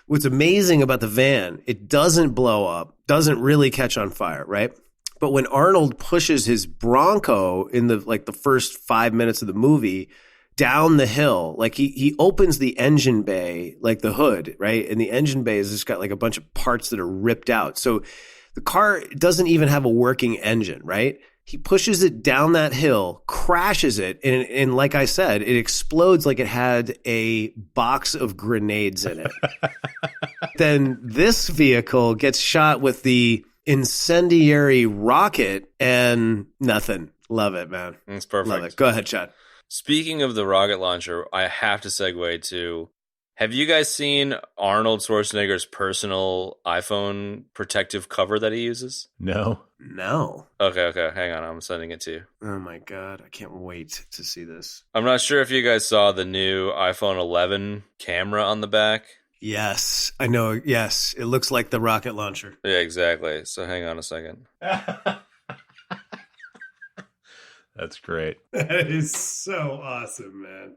Speaker 3: what's amazing about the van, it doesn't blow up, doesn't really catch on fire, right? But when Arnold pushes his Bronco in the first 5 minutes of the movie down the hill, like he opens the engine bay, like the hood, right? And the engine bay has just got like a bunch of parts that are ripped out. So the car doesn't even have a working engine, right? He pushes it down that hill, crashes it, and like I said, it explodes like it had a box of grenades in it. Then this vehicle gets shot with the incendiary rocket and nothing. Love it, man.
Speaker 1: It's perfect.
Speaker 3: Love it. Go ahead, Chad.
Speaker 1: Speaking of the rocket launcher, I have to segue to Have you guys seen Arnold Schwarzenegger's personal iPhone protective cover that he uses?
Speaker 2: No.
Speaker 3: No.
Speaker 1: Okay. Hang on. I'm sending it to you.
Speaker 3: Oh my God. I can't wait to see this.
Speaker 1: I'm not sure if you guys saw the new iPhone 11 camera on the back.
Speaker 3: Yes, I know. Yes, it looks like the rocket launcher.
Speaker 1: Yeah, exactly. So hang on a second.
Speaker 2: That's great.
Speaker 3: That is so awesome, man.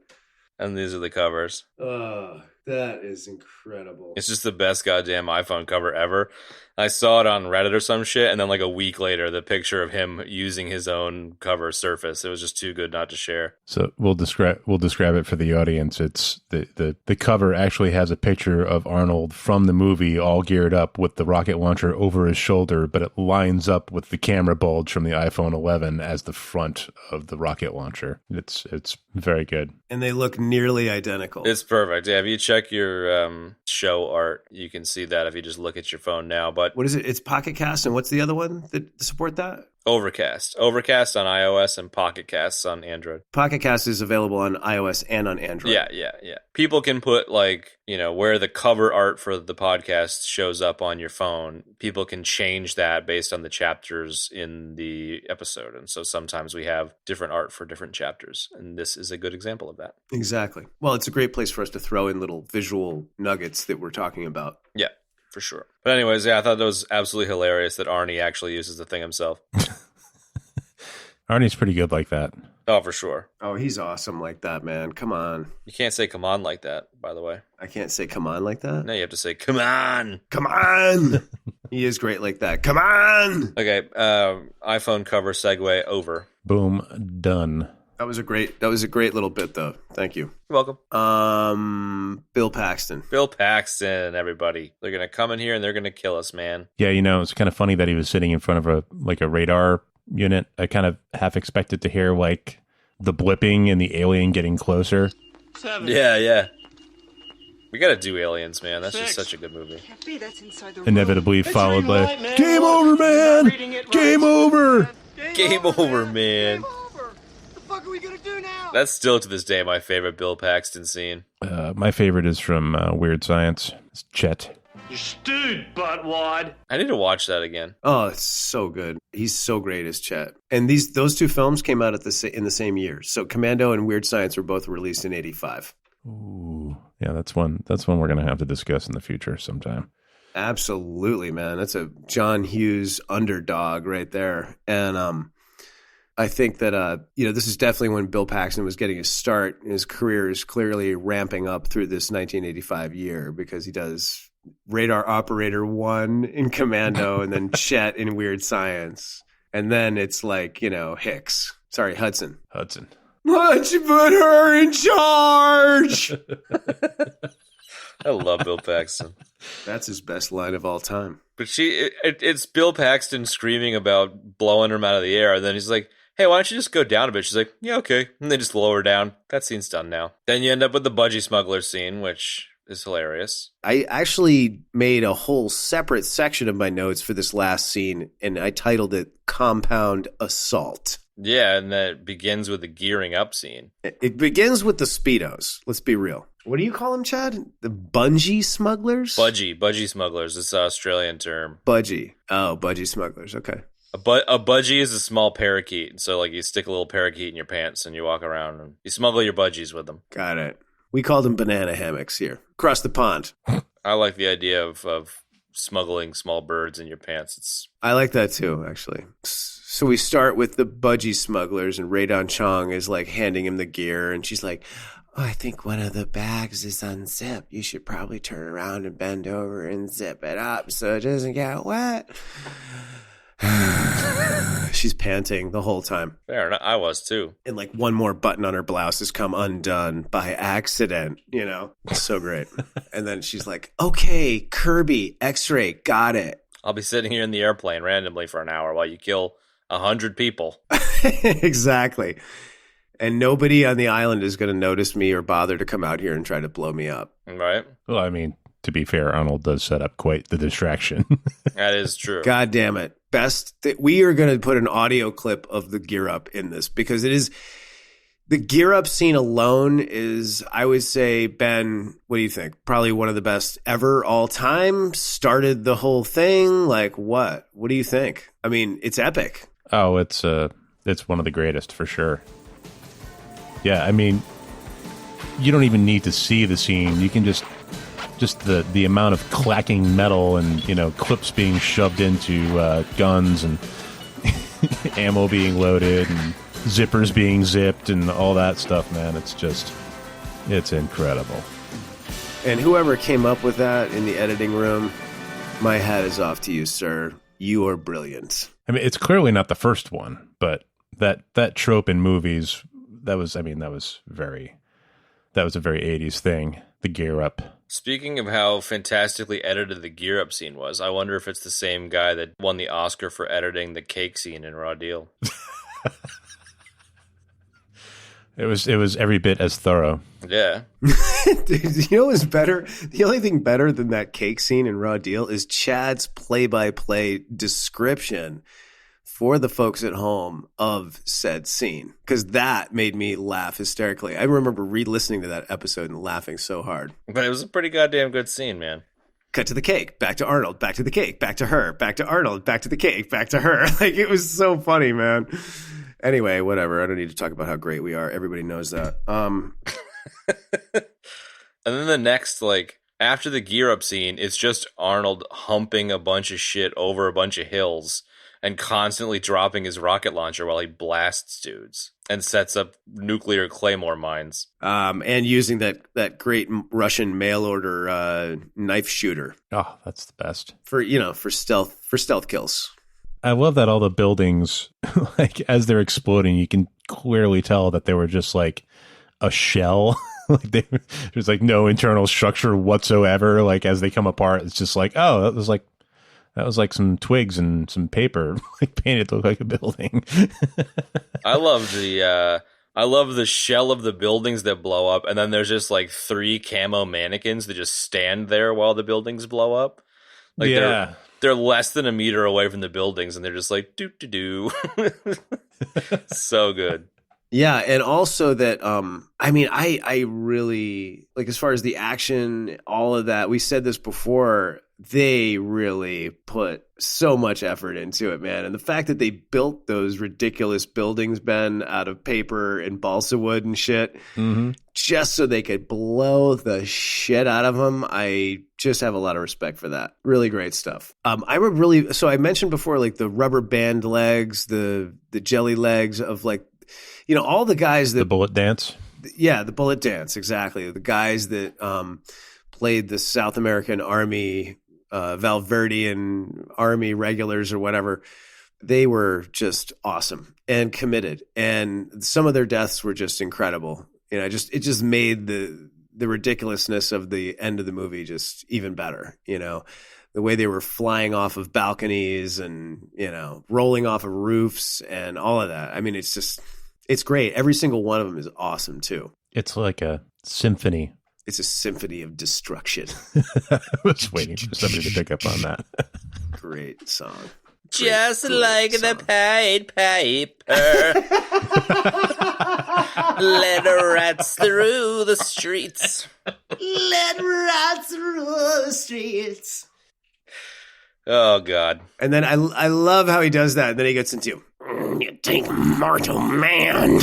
Speaker 1: And these are the covers.
Speaker 3: Oh, that is incredible.
Speaker 1: It's just the best goddamn iPhone cover ever. I saw it on Reddit or some shit, and then like a week later, the picture of him using his own cover surfaced. It was just too good not to share.
Speaker 2: So we'll describe it for the audience. It's the cover actually has a picture of Arnold from the movie all geared up with the rocket launcher over his shoulder, but it lines up with the camera bulge from the iPhone 11 as the front of the rocket launcher. It's very good.
Speaker 3: And they look nearly identical.
Speaker 1: It's perfect. Yeah, if you check your show art, you can see that if you just look at your phone now. But
Speaker 3: what is it? It's Pocket Cast, and what's the other one that support that?
Speaker 1: Overcast on iOS and Pocket Casts on Android.
Speaker 3: Pocket Cast is available on iOS and on Android.
Speaker 1: Yeah. People can put where the cover art for the podcast shows up on your phone. People can change that based on the chapters in the episode. And so sometimes we have different art for different chapters. And this is a good example of that.
Speaker 3: Exactly. Well, it's a great place for us to throw in little visual nuggets that we're talking about.
Speaker 1: Yeah. For sure. But anyways, yeah, I thought that was absolutely hilarious that Arnie actually uses the thing himself.
Speaker 2: Arnie's pretty good like that.
Speaker 1: Oh, for sure.
Speaker 3: Oh, he's awesome like that, man. Come on.
Speaker 1: You can't say come on like that, by the way.
Speaker 3: I can't say come on like that?
Speaker 1: No, you have to say come on.
Speaker 3: Come on. He is great like that. Come on.
Speaker 1: Okay, iPhone cover segue over.
Speaker 2: Boom, done.
Speaker 3: That was a great little bit, though. Thank you.
Speaker 1: You're welcome.
Speaker 3: Bill Paxton.
Speaker 1: Bill Paxton, everybody. They're going to come in here and they're going to kill us, man.
Speaker 2: Yeah, it's kind of funny that he was sitting in front of a radar unit. I kind of half expected to hear like the blipping and the alien getting closer.
Speaker 5: 7.
Speaker 1: Yeah. We got to do Aliens, man. That's just such a good movie.
Speaker 5: Can't be, that's inside the
Speaker 2: Inevitably
Speaker 5: room.
Speaker 2: followed by
Speaker 5: Right, man.
Speaker 2: game over, man. Game over.
Speaker 1: Game over, man.
Speaker 5: Game over. What the fuck are we gonna do now?
Speaker 1: That's still to this day my favorite Bill Paxton scene.
Speaker 2: My favorite is from Weird Science. It's Chet.
Speaker 5: You stewed, buttwad.
Speaker 1: I need to watch that again.
Speaker 3: Oh, it's so good. He's so great as Chet. And those two films came out in the same year. So Commando and Weird Science were both released in 1985.
Speaker 2: Ooh, yeah, that's one we're gonna have to discuss in the future sometime.
Speaker 3: Absolutely, man. That's a John Hughes underdog right there. And I think that this is definitely when Bill Paxton was getting his start. His career is clearly ramping up through this 1985 year because he does Radar Operator 1 in Commando and then Chet in Weird Science. And then it's like, Hudson. Let's put her in charge.
Speaker 1: I love Bill Paxton.
Speaker 3: That's his best line of all time.
Speaker 1: But it's Bill Paxton screaming about blowing him out of the air. And then he's like, hey, why don't you just go down a bit? She's like, yeah, okay. And they just lower her down. That scene's done now. Then you end up with the budgie smuggler scene, which is hilarious.
Speaker 3: I actually made a whole separate section of my notes for this last scene, and I titled it Compound Assault.
Speaker 1: Yeah, and then it begins with the gearing up scene.
Speaker 3: It begins with the Speedos. Let's be real. What do you call them, Chad? The bungee smugglers?
Speaker 1: Budgie smugglers. It's an Australian term.
Speaker 3: Budgie. Oh, budgie smugglers. Okay.
Speaker 1: A budgie is a small parakeet. So, like, you stick a little parakeet in your pants and you walk around and you smuggle your budgies with them.
Speaker 3: Got it. We call them banana hammocks here. Across the pond.
Speaker 1: I like the idea of smuggling small birds in your pants.
Speaker 3: I like that too, actually. So we start with the budgie smugglers, and Rae Dawn Chong is like handing him the gear, and she's like, oh, I think one of the bags is unzipped. You should probably turn around and bend over and zip it up so it doesn't get wet. She's panting the whole time.
Speaker 1: Fair enough. I was too.
Speaker 3: And like one more button on her blouse has come undone by accident, It's so great. And then she's like, okay, Kirby, X-ray, got it.
Speaker 1: I'll be sitting here in the airplane randomly for an hour while you kill 100 people.
Speaker 3: Exactly. And nobody on the island is going to notice me or bother to come out here and try to blow me up.
Speaker 1: Right.
Speaker 2: Well, I mean, to be fair, Arnold does set up quite the distraction.
Speaker 1: That is true.
Speaker 3: God damn it. We are going to put an audio clip of the gear up in this because it is The gear up scene alone is, I would say, Ben, what do you think? Probably one of the best ever all time. Started the whole thing. Like what? What do you think? I mean, it's epic.
Speaker 2: Oh, it's one of the greatest for sure. Yeah, I mean, you don't even need to see the scene. You can just the amount of clacking metal and, you know, clips being shoved into guns and ammo being loaded and zippers being zipped and all that stuff, man. It's incredible.
Speaker 3: And whoever came up with that in the editing room, my hat is off to you, sir. You are brilliant.
Speaker 2: I mean, it's clearly not the first one, but that trope in movies, that was a very 80s thing, the gear up.
Speaker 1: Speaking of how fantastically edited the gear up scene was, I wonder if it's the same guy that won the Oscar for editing the cake scene in Raw Deal.
Speaker 2: It was every bit as thorough.
Speaker 1: Yeah.
Speaker 3: Dude, you know what's better? The only thing better than that cake scene in Raw Deal is Chad's play-by-play description for the folks at home of said scene, because that made me laugh hysterically. I remember re-listening to that episode and laughing so hard.
Speaker 1: But it was a pretty goddamn good scene, man.
Speaker 3: Cut to the cake, back to Arnold, back to the cake, back to her, back to Arnold, back to the cake, back to her. Like, it was so funny, man. Anyway, whatever. I don't need to talk about how great we are. Everybody knows that.
Speaker 1: And then the next, like, after the gear up scene, it's just Arnold humping a bunch of shit over a bunch of hills and constantly dropping his rocket launcher while he blasts dudes and sets up nuclear claymore mines.
Speaker 3: And using that great Russian mail order knife shooter.
Speaker 2: Oh, that's the best.
Speaker 3: For stealth kills.
Speaker 2: I love that all the buildings, like, as they're exploding, you can clearly tell that they were just like a shell. Like there's like no internal structure whatsoever. Like, as they come apart, it's just like, oh, that was like some twigs and some paper, like, painted to look like a building.
Speaker 1: I love the shell of the buildings that blow up, and then there's just like 3 camo mannequins that just stand there while the buildings blow up. Like,
Speaker 2: yeah.
Speaker 1: They're less than a meter away from the buildings, and they're just like, doo-doo-doo. So good.
Speaker 3: Yeah, and also that, I mean, I really, like, as far as the action, all of that, we said this before, they really put so much effort into it, man. And the fact that they built those ridiculous buildings, Ben, out of paper and balsa wood and shit, just so they could blow the shit out of them, I just have a lot of respect for that. Really great stuff. So I mentioned before, like, the rubber band legs, the jelly legs of, like, you know, all the guys that...
Speaker 2: The bullet dance?
Speaker 3: Yeah, the bullet dance, exactly. The guys that played the South American Army, Valverdean Army regulars or whatever, they were just awesome and committed. And some of their deaths were just incredible. You know, it just made the ridiculousness of the end of the movie just even better, you know. The way they were flying off of balconies and, you know, rolling off of roofs and all of that. I mean, it's great. Every single one of them is awesome, too.
Speaker 2: It's like a symphony.
Speaker 3: It's a symphony of destruction.
Speaker 2: I was waiting for somebody to pick up on that.
Speaker 3: Great song.
Speaker 1: Just
Speaker 3: great
Speaker 1: like
Speaker 3: song.
Speaker 1: the Pied Piper. Let rats through the streets.
Speaker 3: Let rats through the streets.
Speaker 1: Oh, God.
Speaker 3: And then I love how he does that. And then he gets into, you think mortal man.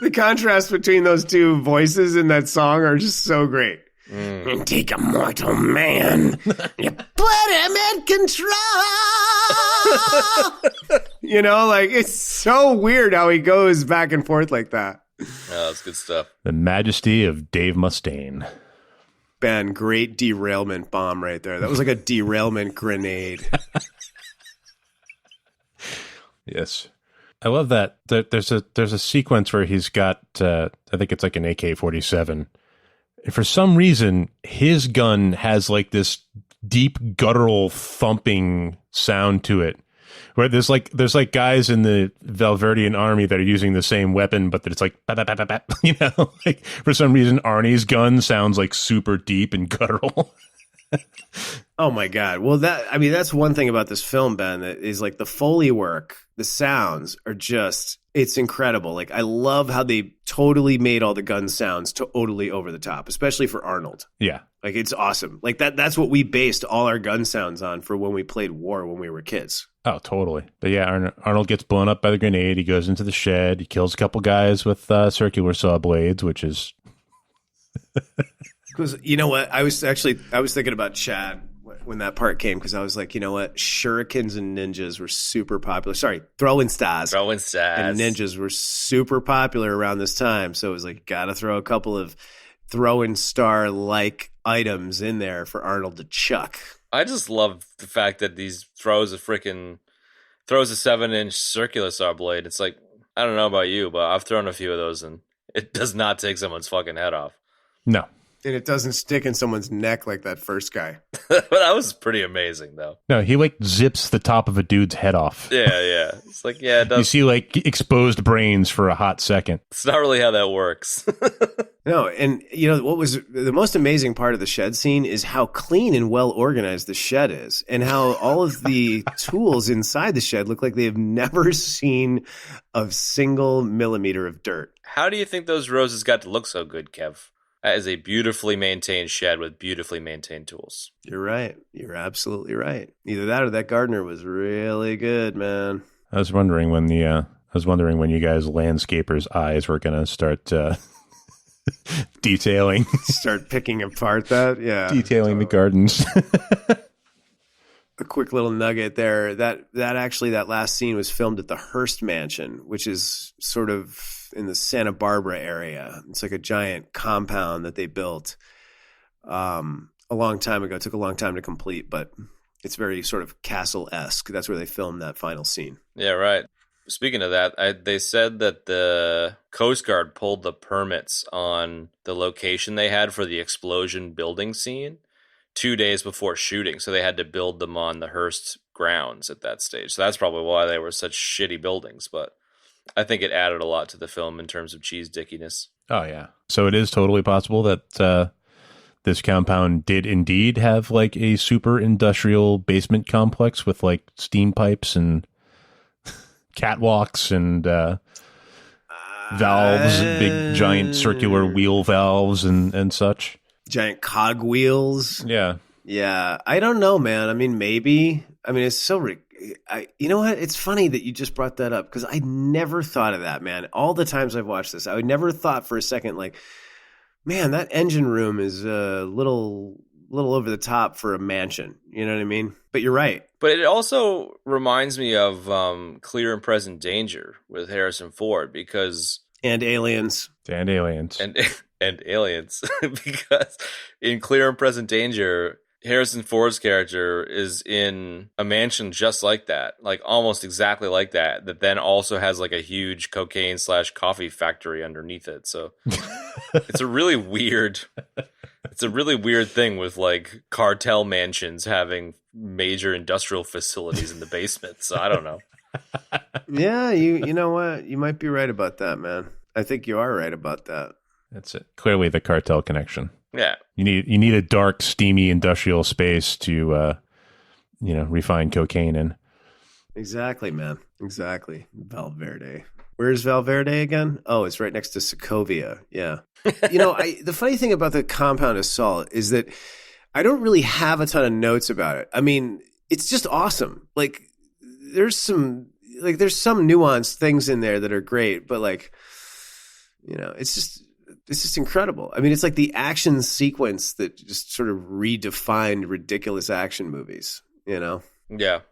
Speaker 3: The contrast between those two voices in that song are just so great. You take a mortal man, you put him in control. You know, like, it's so weird how he goes back and forth like that.
Speaker 1: Oh, that's good stuff.
Speaker 2: The majesty of Dave Mustaine.
Speaker 3: Ben, great derailment bomb right there. That was like a derailment grenade.
Speaker 2: Yes. I love that. There's a sequence where he's got, I think it's like an AK-47. And for some reason, his gun has like this deep guttural thumping sound to it. Where there's like guys in the Valverdean army that are using the same weapon, but that it's like, you know, like, for some reason, Arnie's gun sounds like super deep and guttural.
Speaker 3: Oh my God. Well, that's one thing about this film, Ben, that is like the Foley work, the sounds are just It's incredible. Like, I love how they totally made all the gun sounds totally over the top, especially for Arnold.
Speaker 2: Yeah.
Speaker 3: Like, it's awesome. Like, that's what we based all our gun sounds on for when we played war when we were kids.
Speaker 2: Oh, totally. But yeah, Arnold gets blown up by the grenade. He goes into the shed. He kills a couple guys with circular saw blades, which is...
Speaker 3: Because, you know what? I was thinking about Chad when that part came, because I was like, you know what? Shurikens and ninjas were super popular. Sorry, throwing stars.
Speaker 1: Throwing stars.
Speaker 3: And ninjas were super popular around this time. So it was like, got to throw a couple of throwing star-like items in there for Arnold to chuck.
Speaker 1: I just love the fact that these throws a 7-inch circular saw blade. It's like, I don't know about you, but I've thrown a few of those and it does not take someone's fucking head off.
Speaker 2: No.
Speaker 3: And it doesn't stick in someone's neck like that first guy.
Speaker 1: But that was pretty amazing, though.
Speaker 2: No, he like zips the top of a dude's head off.
Speaker 1: Yeah. It's like, yeah, it does.
Speaker 2: You see like exposed brains for a hot second.
Speaker 1: It's not really how that works.
Speaker 3: No, and you know what was the most amazing part of the shed scene is how clean and well organized the shed is, and how all of the tools inside the shed look like they have never seen a single millimeter of dirt.
Speaker 1: How do you think those roses got to look so good, Kev? That is a beautifully maintained shed with beautifully maintained tools.
Speaker 3: You're right. You're absolutely right. Either that or that gardener was really good, man.
Speaker 2: I was wondering when you guys landscapers' eyes were going to start detailing.
Speaker 3: Start picking apart that, yeah.
Speaker 2: Detailing the gardens.
Speaker 3: A quick little nugget there. That last scene was filmed at the Hearst mansion, which is sort of in the Santa Barbara area. It's like a giant compound that they built a long time ago. It took a long time to complete, but it's very sort of castle-esque. That's where they filmed that final scene.
Speaker 1: Yeah, right. Speaking of that, they said that the Coast Guard pulled the permits on the location they had for the explosion building scene 2 days before shooting, so they had to build them on the Hearst grounds at that stage. So that's probably why they were such shitty buildings, but I think it added a lot to the film in terms of cheese dickiness.
Speaker 2: Oh, yeah. So it is totally possible that this compound did indeed have like a super industrial basement complex with like steam pipes and catwalks and valves, big giant circular wheel valves and such.
Speaker 3: Giant cog wheels.
Speaker 2: Yeah.
Speaker 3: Yeah. I don't know, man. I mean, maybe. I mean, it's so... you know what? It's funny that you just brought that up because I never thought of that, man. All the times I've watched this, I would never thought for a second, like, man, that engine room is a little over the top for a mansion. You know what I mean? But you're right.
Speaker 1: But it also reminds me of Clear and Present Danger with Harrison Ford because...
Speaker 3: And Aliens.
Speaker 2: And Aliens.
Speaker 1: And Aliens. Because in Clear and Present Danger... Harrison Ford's character is in a mansion just like that, like almost exactly like that then also has like a huge cocaine/coffee factory underneath it. So it's a really weird thing with like cartel mansions having major industrial facilities in the basement. So I don't know.
Speaker 3: Yeah, you know what? You might be right about that, man. I think you are right about that.
Speaker 2: That's it. Clearly the cartel connection.
Speaker 1: Yeah.
Speaker 2: You need a dark, steamy industrial space to refine cocaine in.
Speaker 3: Exactly, man. Exactly. Verde. Where's Verde again? Oh, it's right next to Sokovia. Yeah. The funny thing about the compound assault is that I don't really have a ton of notes about it. I mean, it's just awesome. Like there's some nuanced things in there that are great, but like, it's just incredible. I mean, it's like the action sequence that just sort of redefined ridiculous action movies,
Speaker 1: Yeah.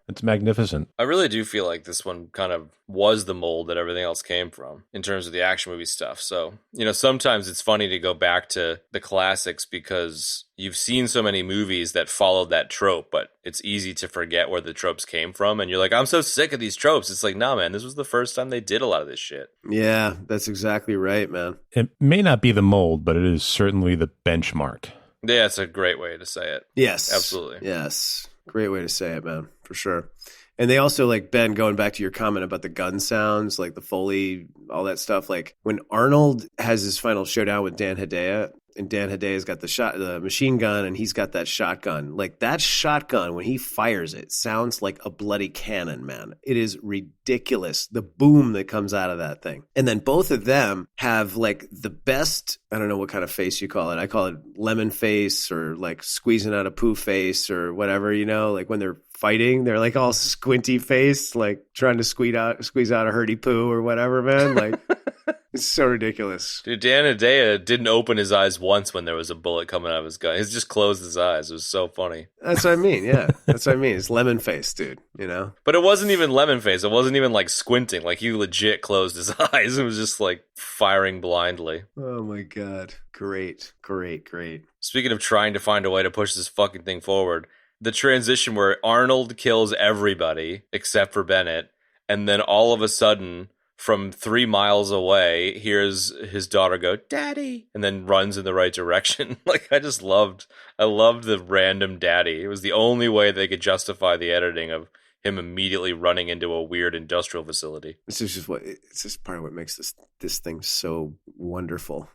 Speaker 2: It's magnificent.
Speaker 1: I really do feel like this one kind of was the mold that everything else came from in terms of the action movie stuff. So, sometimes it's funny to go back to the classics because you've seen so many movies that followed that trope, but it's easy to forget where the tropes came from. And you're like, I'm so sick of these tropes. It's like, nah, man, this was the first time they did a lot of this shit.
Speaker 3: Yeah, that's exactly right, man.
Speaker 2: It may not be the mold, but it is certainly the benchmark.
Speaker 1: Yeah, it's a great way to say it.
Speaker 3: Yes.
Speaker 1: Absolutely.
Speaker 3: Yes. Great way to say it, man, for sure. And they also, like, Ben, going back to your comment about the gun sounds, like the Foley, all that stuff, like when Arnold has his final showdown with Dan Hedaya, And Dan Hedaya's got the machine gun, and he's got that shotgun. Like, that shotgun, when he fires it, sounds like a bloody cannon, man. It is ridiculous, the boom that comes out of that thing. And then both of them have, like, the best, I don't know what kind of face you call it. I call it lemon face, or like squeezing out a poo face, or whatever, you know, like when they're fighting, they're like all squinty faced, like trying to squeeze out a hurdy poo or whatever, man. Like, it's so ridiculous.
Speaker 1: Dude, Dan Hedaya didn't open his eyes once when there was a bullet coming out of his gun. He just closed his eyes. It was so funny.
Speaker 3: That's what I mean. Yeah, that's what I mean. It's lemon face, dude. You know.
Speaker 1: But it wasn't even lemon face. It wasn't even like squinting. Like, he legit closed his eyes. It was just like firing blindly.
Speaker 3: Oh my god! Great.
Speaker 1: Speaking of trying to find a way to push this fucking thing forward, the transition where Arnold kills everybody except for Bennett, and then all of a sudden, from 3 miles away, hears his daughter go, "Daddy," and then runs in the right direction. Like, I loved the random daddy. It was the only way they could justify the editing of him immediately running into a weird industrial facility.
Speaker 3: It's just part of what makes this thing so wonderful.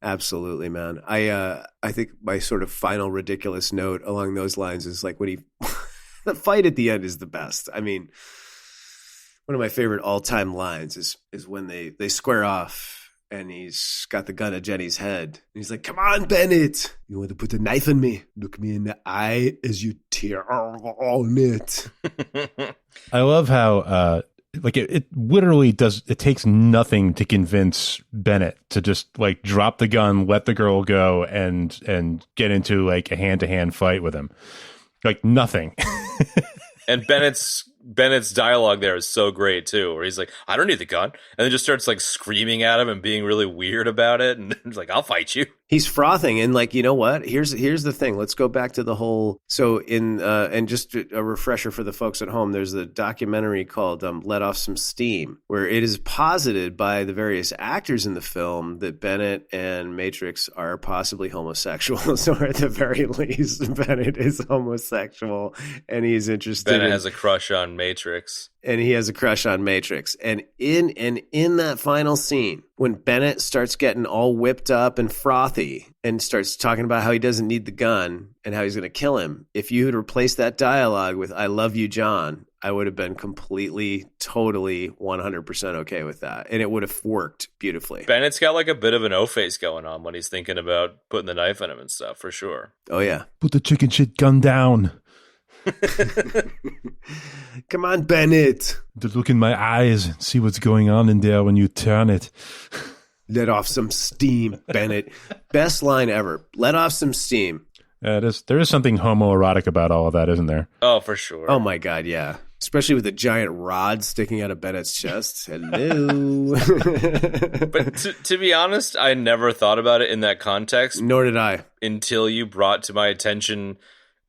Speaker 3: Absolutely, man. I think my sort of final ridiculous note along those lines is like when the fight at the end is the best. I mean, one of my favorite all-time lines is when they square off and he's got the gun at Jenny's head. And he's like, "Come on, Bennett. You want to put a knife in me? Look me in the eye as you tear on it."
Speaker 2: I love how like it literally does. It takes nothing to convince Bennett to just like drop the gun, let the girl go, and get into like a hand-to-hand fight with him. Like, nothing.
Speaker 1: And Bennett's dialogue there is so great too, where he's like, "I don't need the gun," and then just starts like screaming at him and being really weird about it, and he's like, "I'll fight you."
Speaker 3: He's frothing, and like, you know what? Here's the thing. Let's go back to the whole. So and just a refresher for the folks at home. There's a documentary called "Let Off Some Steam," where it is posited by the various actors in the film that Bennett and Matrix are possibly homosexuals, or at the very least, Bennett is homosexual, and he's interested.
Speaker 1: Bennett has a crush on Matrix.
Speaker 3: And he has a crush on Matrix. And in that final scene, when Bennett starts getting all whipped up and frothy and starts talking about how he doesn't need the gun and how he's going to kill him, if you had replaced that dialogue with "I love you, John," I would have been completely, totally, 100% okay with that. And it would have worked beautifully.
Speaker 1: Bennett's got like a bit of an O-face going on when he's thinking about putting the knife in him and stuff, for sure.
Speaker 3: Oh, yeah.
Speaker 2: Put the chicken shit gun down.
Speaker 3: Come on, Bennett.
Speaker 2: Look in my eyes and see what's going on in there when you turn it.
Speaker 3: Let off some steam, Bennett. Best line ever. Let off some steam.
Speaker 2: There is something homoerotic about all of that, isn't there?
Speaker 1: Oh, for sure.
Speaker 3: Oh, my God, yeah. Especially with the giant rod sticking out of Bennett's chest. Hello.
Speaker 1: But to be honest, I never thought about it in that context.
Speaker 3: Nor did I.
Speaker 1: Until you brought to my attention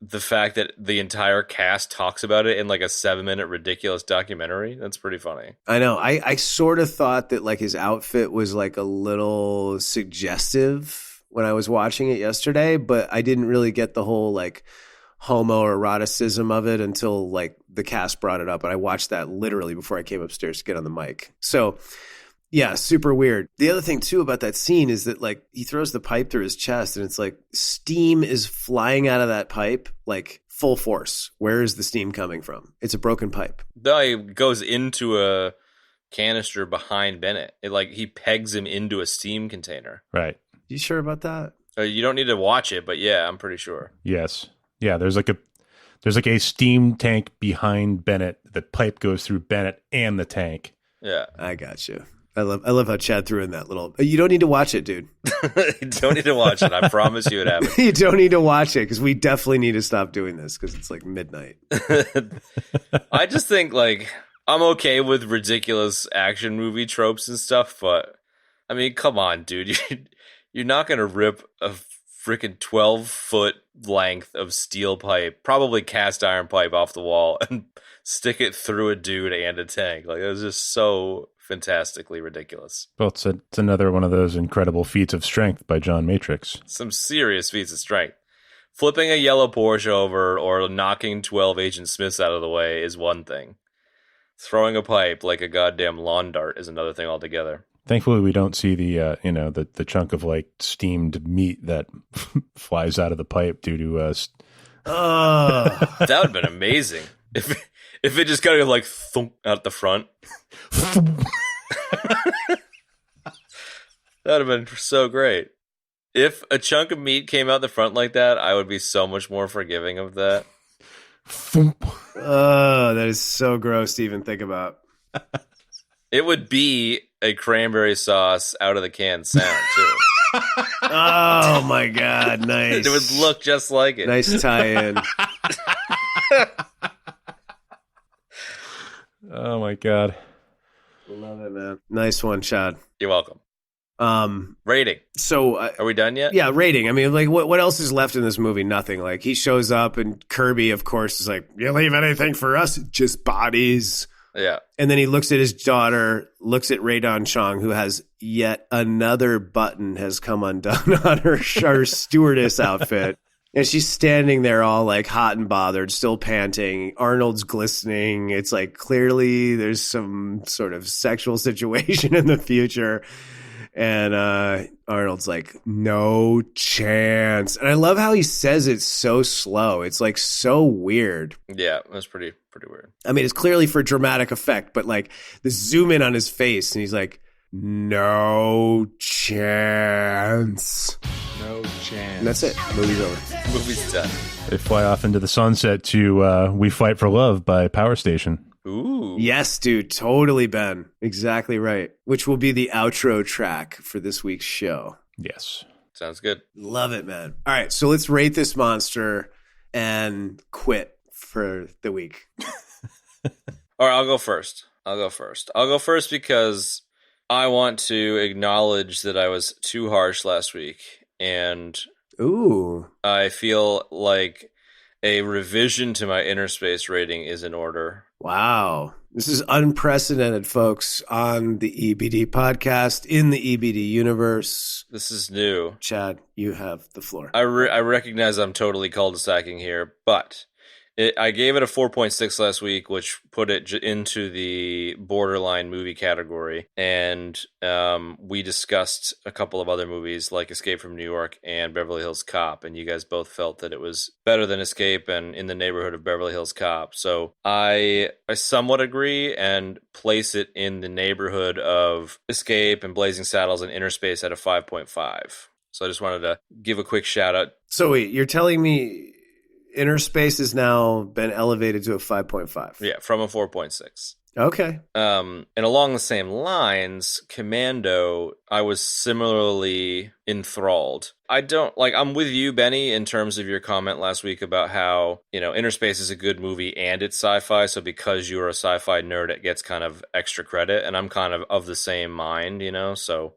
Speaker 1: the fact that the entire cast talks about it in like a 7-minute ridiculous documentary. That's pretty funny.
Speaker 3: I know. I sort of thought that like his outfit was like a little suggestive when I was watching it yesterday, but I didn't really get the whole like homoeroticism of it until like the cast brought it up. And I watched that literally before I came upstairs to get on the mic. So yeah, super weird. The other thing too about that scene is that like he throws the pipe through his chest and it's like steam is flying out of that pipe like full force. Where is the steam coming from? It's a broken pipe.
Speaker 1: No, it goes into a canister behind Bennett. It like he pegs him into a steam container.
Speaker 2: Right.
Speaker 3: You sure about that?
Speaker 1: You don't need to watch it, but yeah, I'm pretty sure.
Speaker 2: Yes. Yeah, there's like a steam tank behind Bennett. The pipe goes through Bennett and the tank.
Speaker 1: Yeah.
Speaker 3: I got you. I love how Chad threw in that little. You don't need to watch it, dude.
Speaker 1: You don't need to watch it. I promise you it happened.
Speaker 3: You don't need to watch it because we definitely need to stop doing this because it's like midnight.
Speaker 1: I just think like I'm okay with ridiculous action movie tropes and stuff, but I mean, come on, dude. You're not gonna rip a freaking 12-foot length of steel pipe, probably cast iron pipe, off the wall and stick it through a dude and a tank. Like, it was just so fantastically ridiculous.
Speaker 2: Well, it's another one of those incredible feats of strength by John Matrix.
Speaker 1: Some serious feats of strength. Flipping a yellow Porsche over or knocking 12 Agent Smiths out of the way is one thing. Throwing a pipe like a goddamn lawn dart is another thing altogether.
Speaker 2: Thankfully, we don't see the the chunk of like steamed meat that flies out of the pipe due to us.
Speaker 3: Oh,
Speaker 1: That would have been amazing if it just kind of like thump out the front. That would have been so great. If a chunk of meat came out the front like that, I would be so much more forgiving of that.
Speaker 3: oh, that is so gross to even think about.
Speaker 1: It would be a cranberry sauce out of the can sound too.
Speaker 3: Oh my god, nice.
Speaker 1: It would look just like it.
Speaker 3: Nice tie-in.
Speaker 2: Oh my god.
Speaker 3: Love it, man. Nice one, Chad.
Speaker 1: You're welcome. Rating.
Speaker 3: So
Speaker 1: Are we done yet?
Speaker 3: yeah, rating. I mean, like, what else is left in this movie? Nothing. Like, he shows up, and Kirby, of course, is like, "You leave anything for us? Just bodies."
Speaker 1: Yeah.
Speaker 3: And then he looks at his daughter, looks at Raydon Chong, who has yet another button has come undone on her stewardess outfit. And she's standing there all like hot and bothered, still panting. Arnold's glistening. It's like clearly there's some sort of sexual situation in the future. And Arnold's like, no chance. And I love how he says it so slow. It's like so weird.
Speaker 1: Yeah, that's pretty weird.
Speaker 3: I mean, it's clearly for dramatic effect, but like the zoom in on his face and he's like, no chance.
Speaker 6: No chance.
Speaker 3: And that's it. Movie's over.
Speaker 1: Movie's done.
Speaker 2: They fly off into the sunset to "We Fight for Love" by Power Station.
Speaker 1: Ooh.
Speaker 3: Yes, dude. Totally, Ben. Exactly right. Which will be the outro track for this week's show.
Speaker 2: Yes.
Speaker 1: Sounds good.
Speaker 3: Love it, man. All right. So let's rate this monster and quit for the week.
Speaker 1: All right, I'll go first. I'll go first because I want to acknowledge that I was too harsh last week, and
Speaker 3: Ooh.
Speaker 1: I feel like a revision to my inner space rating is in order.
Speaker 3: Wow. This is unprecedented, folks, on the EBD podcast, in the EBD universe.
Speaker 1: This is new.
Speaker 3: Chad, you have the floor.
Speaker 1: I recognize I'm totally cul-de-sacking here, but I gave it a 4.6 last week, which put it into the borderline movie category. And we discussed a couple of other movies like Escape from New York and Beverly Hills Cop. And you guys both felt that it was better than Escape and in the neighborhood of Beverly Hills Cop. So I somewhat agree and place it in the neighborhood of Escape and Blazing Saddles and Inner Space at a 5.5. So I just wanted to give a quick shout out.
Speaker 3: So wait, you're telling me Inner Space has now been elevated to a 5.5.
Speaker 1: Yeah, from a 4.6.
Speaker 3: Okay.
Speaker 1: And along the same lines, Commando, I was similarly enthralled. I'm with you, Benny, in terms of your comment last week about how, Inner Space is a good movie and it's sci-fi. So because you're a sci-fi nerd, it gets kind of extra credit. And I'm kind of the same mind, so,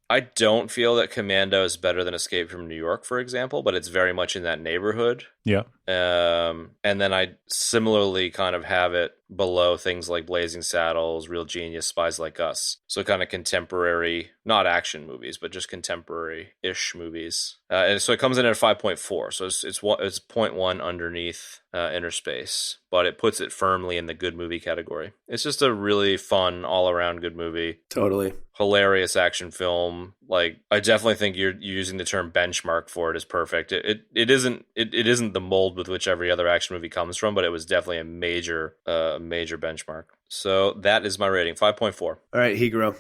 Speaker 1: I don't feel that Commando is better than Escape from New York, for example, but it's very much in that neighborhood.
Speaker 2: Yeah.
Speaker 1: And then I similarly kind of have it below things like Blazing Saddles, Real Genius, Spies Like Us. So kind of contemporary, not action movies, but just contemporary-ish movies. And so it comes in at a 5.4. So it's 0.1 underneath Inner Space, but it puts it firmly in the good movie category. It's just a really fun, all-around good movie.
Speaker 3: Totally.
Speaker 1: Hilarious action film. Like, I definitely think you're using the term benchmark for it is perfect. It isn't the mold with which every other action movie comes from, but it was definitely a major benchmark. So that is my rating, 5.4.
Speaker 3: All right, Higuro.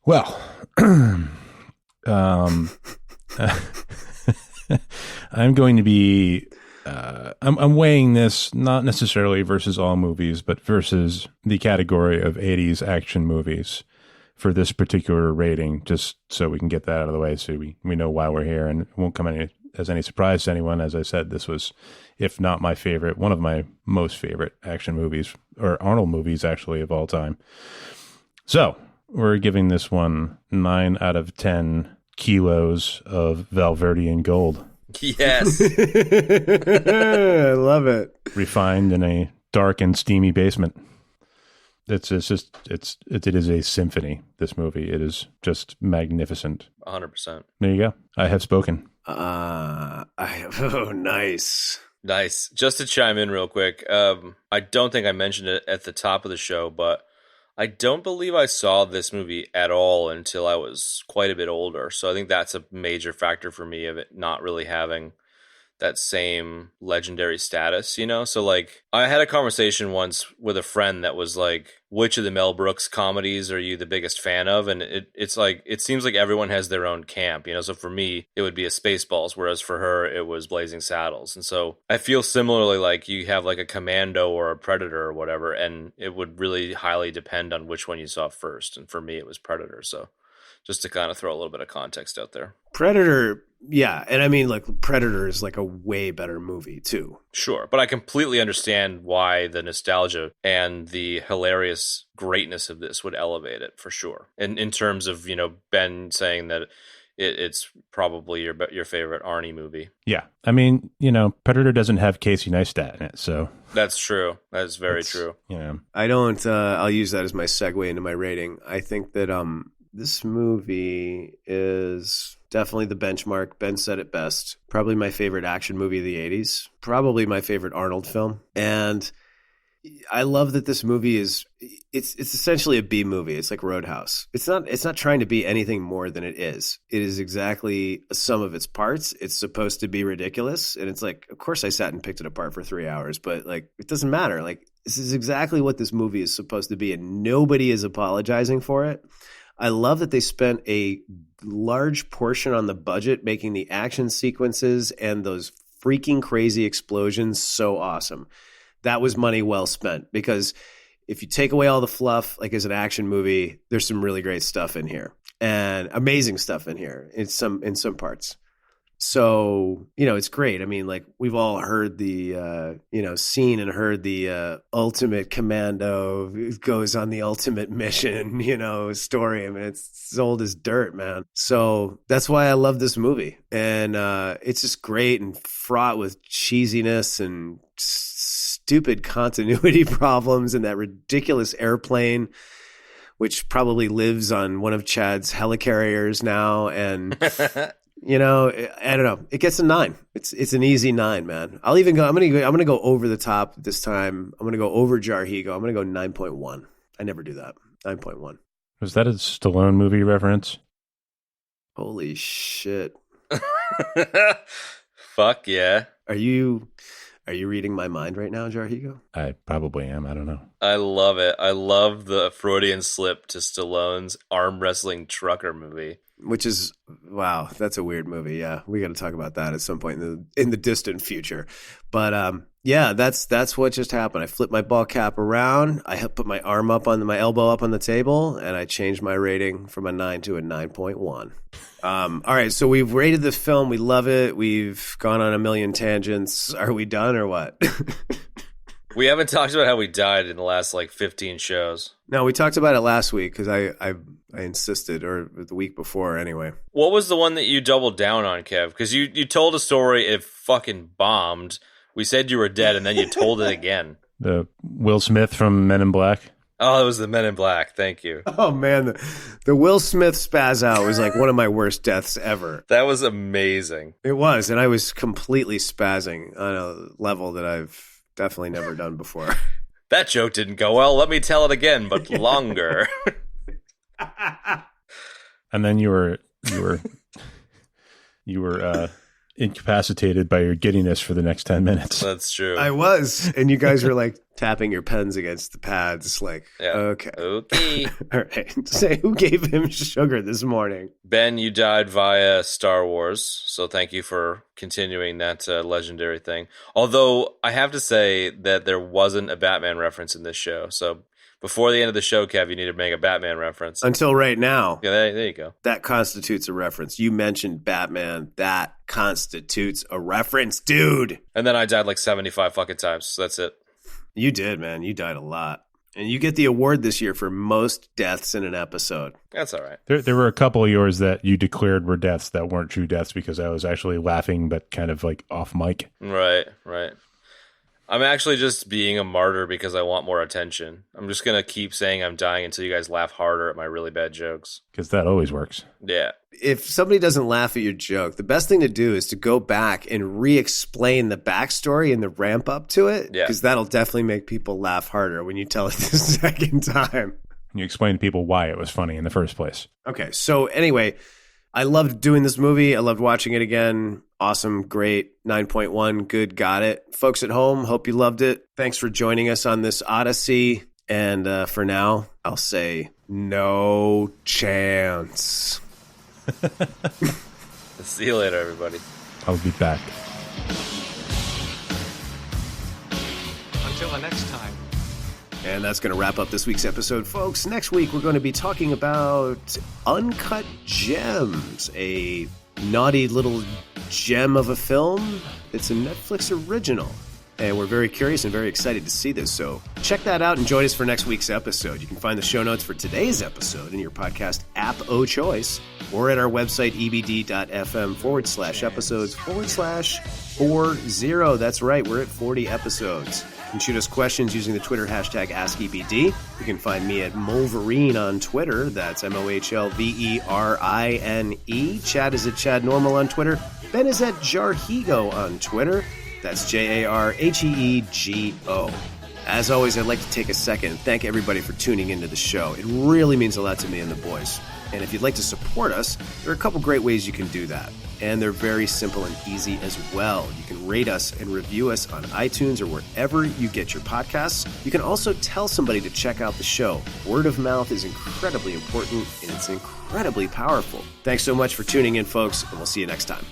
Speaker 2: Well, I'm going to be. I'm weighing this not necessarily versus all movies, but versus the category of 80s action movies for this particular rating, just so we can get that out of the way, so we know why we're here, and it won't come as any surprise to anyone. As I said, this was, if not my favorite, one of my most favorite action movies, or Arnold movies actually, of all time. So we're giving this one 9 out of 10 kilos of Valverdean gold.
Speaker 1: Yes.
Speaker 3: I love it.
Speaker 2: Refined in a dark and steamy basement. It is a symphony, this movie. It is just magnificent.
Speaker 1: 100%.
Speaker 2: There you go. I have spoken.
Speaker 3: Nice.
Speaker 1: Nice. Just to chime in real quick, I don't think I mentioned it at the top of the show, but I don't believe I saw this movie at all until I was quite a bit older. So I think that's a major factor for me of it not really having that same legendary status, you know? So like I had a conversation once with a friend that was like, which of the Mel Brooks comedies are you the biggest fan of? And it's like, it seems like everyone has their own camp, you know? So for me, it would be a Spaceballs, whereas for her, it was Blazing Saddles. And so I feel similarly like you have like a Commando or a Predator or whatever, and it would really highly depend on which one you saw first. And for me, it was Predator. So just to kind of throw a little bit of context out there.
Speaker 3: Predator, yeah. And I mean, like, Predator is like a way better movie, too.
Speaker 1: Sure. But I completely understand why the nostalgia and the hilarious greatness of this would elevate it, for sure. And in terms of, you know, Ben saying that it's probably your favorite Arnie movie.
Speaker 2: Yeah. I mean, you know, Predator doesn't have Casey Neistat in it, so.
Speaker 1: That's true. That's very true.
Speaker 2: You know.
Speaker 3: I don't, I'll use that as my segue into my rating. I think that, this movie is definitely the benchmark. Ben said it best. Probably my favorite action movie of the 80s. Probably my favorite Arnold film. And I love that this movie is it's essentially a B movie. It's like Roadhouse. It's not trying to be anything more than it is. It is exactly a sum of its parts. It's supposed to be ridiculous. And it's like, of course I sat and picked it apart for 3 hours, but like it doesn't matter. Like this is exactly what this movie is supposed to be, and nobody is apologizing for it. I love that they spent a large portion on the budget making the action sequences and those freaking crazy explosions so awesome. That was money well spent, because if you take away all the fluff, like as an action movie, there's some really great stuff in here and amazing stuff in here in some parts. So, you know, it's great. I mean, like we've all heard the, seen and heard the ultimate Commando goes on the ultimate mission, story. I mean, it's old as dirt, man. So that's why I love this movie. And it's just great and fraught with cheesiness and stupid continuity problems, and that ridiculous airplane, which probably lives on one of Chad's helicarriers now. And... I don't know. It gets a 9. It's an easy 9, man. I'm gonna go over the top this time. I'm gonna go over Jarhigo. I'm gonna go 9.1. I never do that. 9.1.
Speaker 2: Was that a Stallone movie reference?
Speaker 3: Holy shit!
Speaker 1: Fuck yeah!
Speaker 3: Are you reading my mind right now, Jarhigo?
Speaker 2: I probably am. I don't know.
Speaker 1: I love it. I love the Freudian slip to Stallone's arm wrestling trucker movie.
Speaker 3: Which is, wow, that's a weird movie. Yeah, we got to talk about that at some point in the distant future. But yeah, that's what just happened. I flipped my ball cap around. I put my my elbow up on the table, and I changed my rating from a 9 to a 9.1. All right, so we've rated this film. We love it. We've gone on a million tangents. Are we done or what?
Speaker 1: We haven't talked about how we died in the last 15 shows.
Speaker 3: No, we talked about it last week because I insisted, or the week before anyway.
Speaker 1: What was the one that you doubled down on, Kev? Because you told a story, it fucking bombed. We said you were dead, and then you told it again.
Speaker 2: The Will Smith from Men in Black?
Speaker 1: Oh, it was the Men in Black. Thank you.
Speaker 3: Oh, man. The Will Smith spaz out was one of my worst deaths ever.
Speaker 1: That was amazing.
Speaker 3: It was, and I was completely spazzing on a level that I've definitely never done before.
Speaker 1: That joke didn't go well. Let me tell it again, but longer.
Speaker 2: And then you were incapacitated by your giddiness for the next 10 minutes.
Speaker 1: That's true.
Speaker 3: I was, and you guys were tapping your pens against the pads. Okay. All right. Say, who gave him sugar this morning?
Speaker 1: Ben, you died via Star Wars, so thank you for continuing that legendary thing. Although I have to say that there wasn't a Batman reference in this show, so before the end of the show, Kev, you need to make a Batman reference.
Speaker 3: Until right now.
Speaker 1: Yeah, there you go.
Speaker 3: That constitutes a reference. You mentioned Batman. That constitutes a reference, dude.
Speaker 1: And then I died 75 fucking times, so that's it.
Speaker 3: You did, man. You died a lot. And you get the award this year for most deaths in an episode.
Speaker 1: That's all right.
Speaker 2: There were a couple of yours that you declared were deaths that weren't true deaths because I was actually laughing, but kind of off mic.
Speaker 1: Right. I'm actually just being a martyr because I want more attention. I'm just going to keep saying I'm dying until you guys laugh harder at my really bad jokes.
Speaker 2: Because that always works.
Speaker 1: Yeah.
Speaker 3: If somebody doesn't laugh at your joke, the best thing to do is to go back and re-explain the backstory and the ramp up to it.
Speaker 1: Yeah.
Speaker 3: Because that'll definitely make people laugh harder when you tell it the second time.
Speaker 2: You explain to people why it was funny in the first place.
Speaker 3: Okay, so anyway, I loved doing this movie. I loved watching it again. Awesome, great, 9.1, good, got it. Folks at home, hope you loved it. Thanks for joining us on this odyssey. And for now, I'll say no chance.
Speaker 1: See you later, everybody.
Speaker 2: I'll be back.
Speaker 6: Until the next time.
Speaker 3: And that's going to wrap up this week's episode, folks. Next week, we're going to be talking about Uncut Gems, a naughty little gem of a film. It's a Netflix original. And we're very curious and very excited to see this. So check that out and join us for next week's episode. You can find the show notes for today's episode in your podcast app o' choice or at our website, ebd.fm/episodes/40. That's right, we're at 40 episodes. You can shoot us questions using the Twitter hashtag AskEBD. You can find me at Molverine on Twitter. That's MOHLVERINE. Chad is at Chad Normal on Twitter. Ben is at Jarhigo on Twitter. That's JARHEEGO. As always, I'd like to take a second and thank everybody for tuning into the show. It really means a lot to me and the boys. And if you'd like to support us, there are a couple great ways you can do that. And they're very simple and easy as well. You can rate us and review us on iTunes or wherever you get your podcasts. You can also tell somebody to check out the show. Word of mouth is incredibly important and it's incredibly powerful. Thanks so much for tuning in, folks, and we'll see you next time.